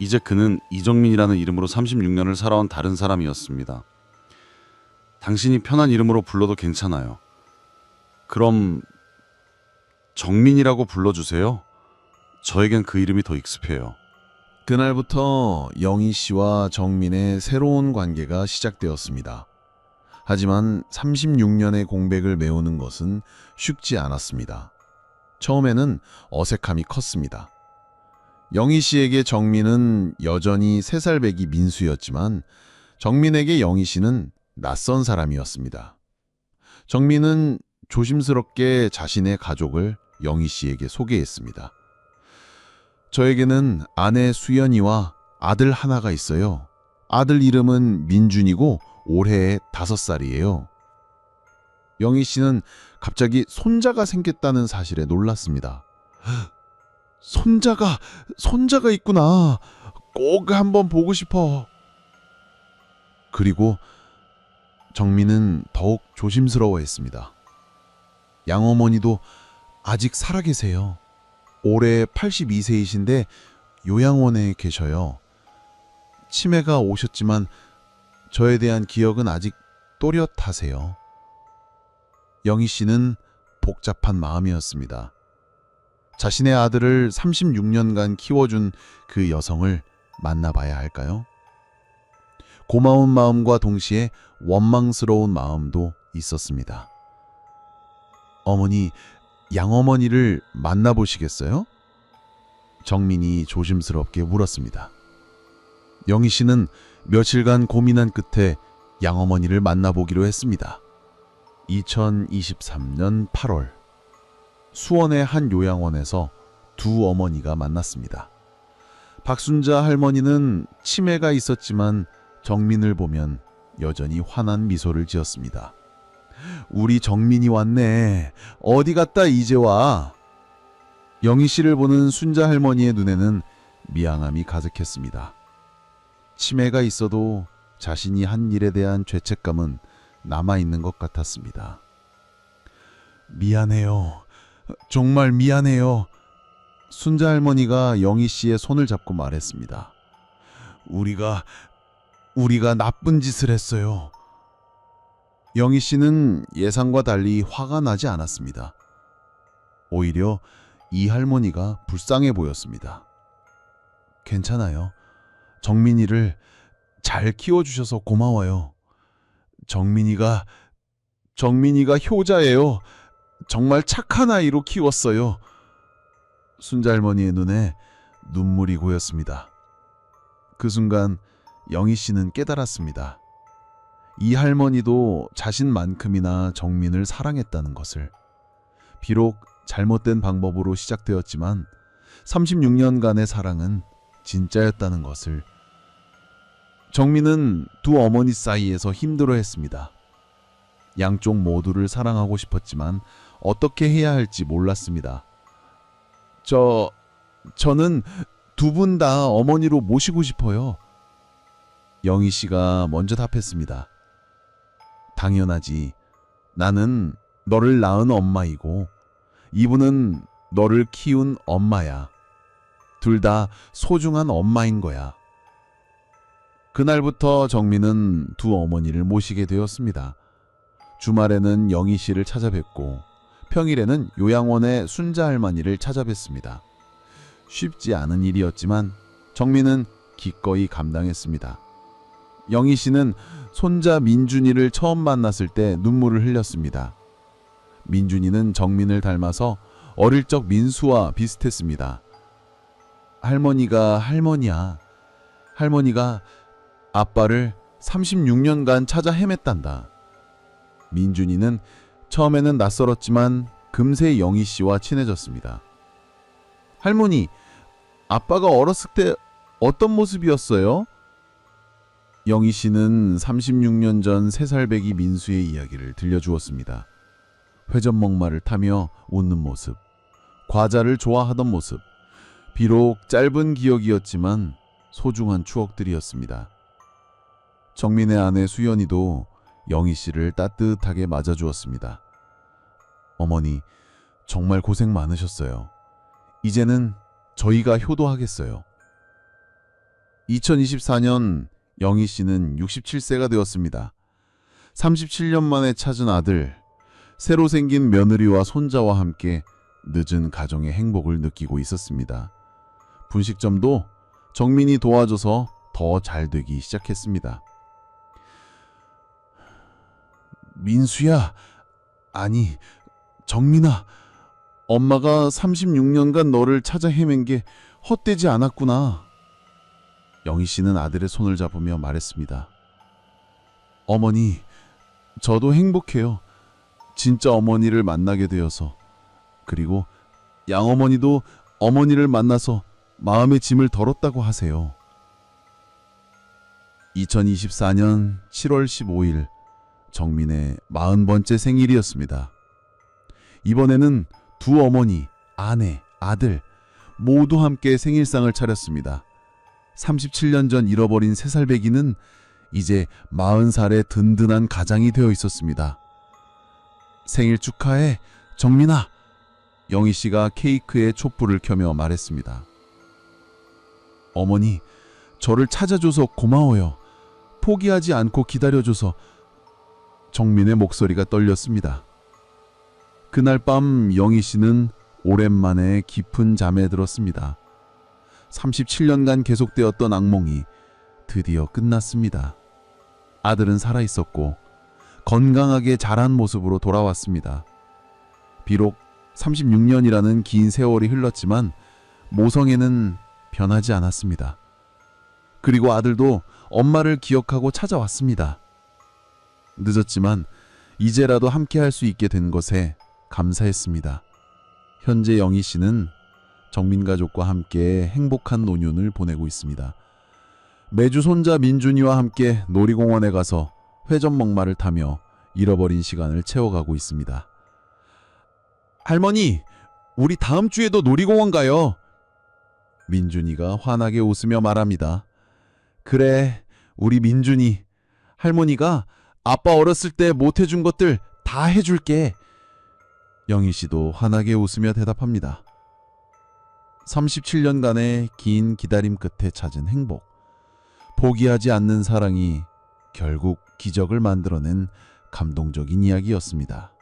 이제 그는 이정민이라는 이름으로 36년을 살아온 다른 사람이었습니다. 당신이 편한 이름으로 불러도 괜찮아요. 그럼 정민이라고 불러주세요. 저에겐 그 이름이 더 익숙해요. 그날부터 영희 씨와 정민의 새로운 관계가 시작되었습니다. 하지만 36년의 공백을 메우는 것은 쉽지 않았습니다. 처음에는 어색함이 컸습니다. 영희 씨에게 정민은 여전히 3살배기 민수였지만 정민에게 영희 씨는 낯선 사람이었습니다. 정민은 조심스럽게 자신의 가족을 영희 씨에게 소개했습니다. 저에게는 아내 수연이와 아들 하나가 있어요. 아들 이름은 민준이고 올해 5살이에요. 영희 씨는 갑자기 손자가 생겼다는 사실에 놀랐습니다. 손자가 있구나. 꼭 한번 보고 싶어. 그리고 정민은 더욱 조심스러워했습니다. 양어머니도 아직 살아계세요. 올해 82세이신데 요양원에 계셔요. 치매가 오셨지만 저에 대한 기억은 아직 또렷하세요. 영희 씨는 복잡한 마음이었습니다. 자신의 아들을 36년간 키워준 그 여성을 만나봐야 할까요? 고마운 마음과 동시에 원망스러운 마음도 있었습니다. 어머니, 양어머니를 만나보시겠어요? 정민이 조심스럽게 물었습니다. 영희 씨는 며칠간 고민한 끝에 양어머니를 만나보기로 했습니다. 2023년 8월 수원의 한 요양원에서 두 어머니가 만났습니다. 박순자 할머니는 치매가 있었지만 정민을 보면 여전히 환한 미소를 지었습니다. 우리 정민이 왔네. 어디 갔다 이제 와? 영희 씨를 보는 순자 할머니의 눈에는 미안함이 가득했습니다. 치매가 있어도 자신이 한 일에 대한 죄책감은 남아있는 것 같았습니다. 미안해요. 정말 미안해요. 순자 할머니가 영희 씨의 손을 잡고 말했습니다. 우리가 나쁜 짓을 했어요. 영희 씨는 예상과 달리 화가 나지 않았습니다. 오히려 이 할머니가 불쌍해 보였습니다. 괜찮아요. 정민이를 잘 키워주셔서 고마워요. 정민이가 효자예요. 정말 착한 아이로 키웠어요. 순자 할머니의 눈에 눈물이 고였습니다. 그 순간 영희 씨는 깨달았습니다. 이 할머니도 자신만큼이나 정민을 사랑했다는 것을. 비록 잘못된 방법으로 시작되었지만 36년간의 사랑은 진짜였다는 것을. 정민은 두 어머니 사이에서 힘들어했습니다. 양쪽 모두를 사랑하고 싶었지만 어떻게 해야 할지 몰랐습니다. 저는 두 분 다 어머니로 모시고 싶어요. 영희 씨가 먼저 답했습니다. 당연하지. 나는 너를 낳은 엄마이고 이분은 너를 키운 엄마야. 둘 다 소중한 엄마인 거야. 그날부터 정민은 두 어머니를 모시게 되었습니다. 주말에는 영희 씨를 찾아뵙고 평일에는 요양원의 순자 할머니를 찾아뵙습니다. 쉽지 않은 일이었지만 정민은 기꺼이 감당했습니다. 영희 씨는 손자 민준이를 처음 만났을 때 눈물을 흘렸습니다. 민준이는 정민을 닮아서 어릴 적 민수와 비슷했습니다. 할머니가 할머니야. 할머니가 아빠를 36년간 찾아 헤맸단다. 민준이는 처음에는 낯설었지만 금세 영희 씨와 친해졌습니다. 할머니, 아빠가 어렸을 때 어떤 모습이었어요? 영희 씨는 36년 전 3살배기 민수의 이야기를 들려주었습니다. 회전목마를 타며 웃는 모습, 과자를 좋아하던 모습, 비록 짧은 기억이었지만 소중한 추억들이었습니다. 정민의 아내 수연이도 영희 씨를 따뜻하게 맞아주었습니다. 어머니, 정말 고생 많으셨어요. 이제는 저희가 효도하겠어요. 2024년 영희 씨는 67세가 되었습니다. 37년 만에 찾은 아들, 새로 생긴 며느리와 손자와 함께 늦은 가정의 행복을 느끼고 있었습니다. 분식점도 정민이 도와줘서 더 잘 되기 시작했습니다. 민수야, 아니 정민아, 엄마가 36년간 너를 찾아 헤맨 게 헛되지 않았구나. 영희 씨는 아들의 손을 잡으며 말했습니다. 어머니, 저도 행복해요. 진짜 어머니를 만나게 되어서. 그리고 양어머니도 어머니를 만나서 마음의 짐을 덜었다고 하세요. 2024년 7월 15일 정민의 40번째 생일이었습니다. 이번에는 두 어머니, 아내, 아들 모두 함께 생일상을 차렸습니다. 37년 전 잃어버린 3살배기는 이제 40살의 든든한 가장이 되어 있었습니다. 생일 축하해, 정민아. 영희 씨가 케이크에 촛불을 켜며 말했습니다. 어머니, 저를 찾아줘서 고마워요. 포기하지 않고 기다려줘서. 정민의 목소리가 떨렸습니다. 그날 밤 영희 씨는 오랜만에 깊은 잠에 들었습니다. 37년간 계속되었던 악몽이 드디어 끝났습니다. 아들은 살아있었고 건강하게 자란 모습으로 돌아왔습니다. 비록 36년이라는 긴 세월이 흘렀지만 모성애는 변하지 않았습니다. 그리고 아들도 엄마를 기억하고 찾아왔습니다. 늦었지만 이제라도 함께할 수 있게 된 것에 감사했습니다. 현재 영희 씨는 정민 가족과 함께 행복한 노년을 보내고 있습니다. 매주 손자 민준이와 함께 놀이공원에 가서 회전목마를 타며 잃어버린 시간을 채워가고 있습니다. 할머니, 우리 다음 주에도 놀이공원 가요. 민준이가 환하게 웃으며 말합니다. 그래, 우리 민준이. 할머니가 아빠 어렸을 때 못해준 것들 다 해줄게. 영희 씨도 환하게 웃으며 대답합니다. 37년간의 긴 기다림 끝에 찾은 행복. 포기하지 않는 사랑이 결국 기적을 만들어낸 감동적인 이야기였습니다.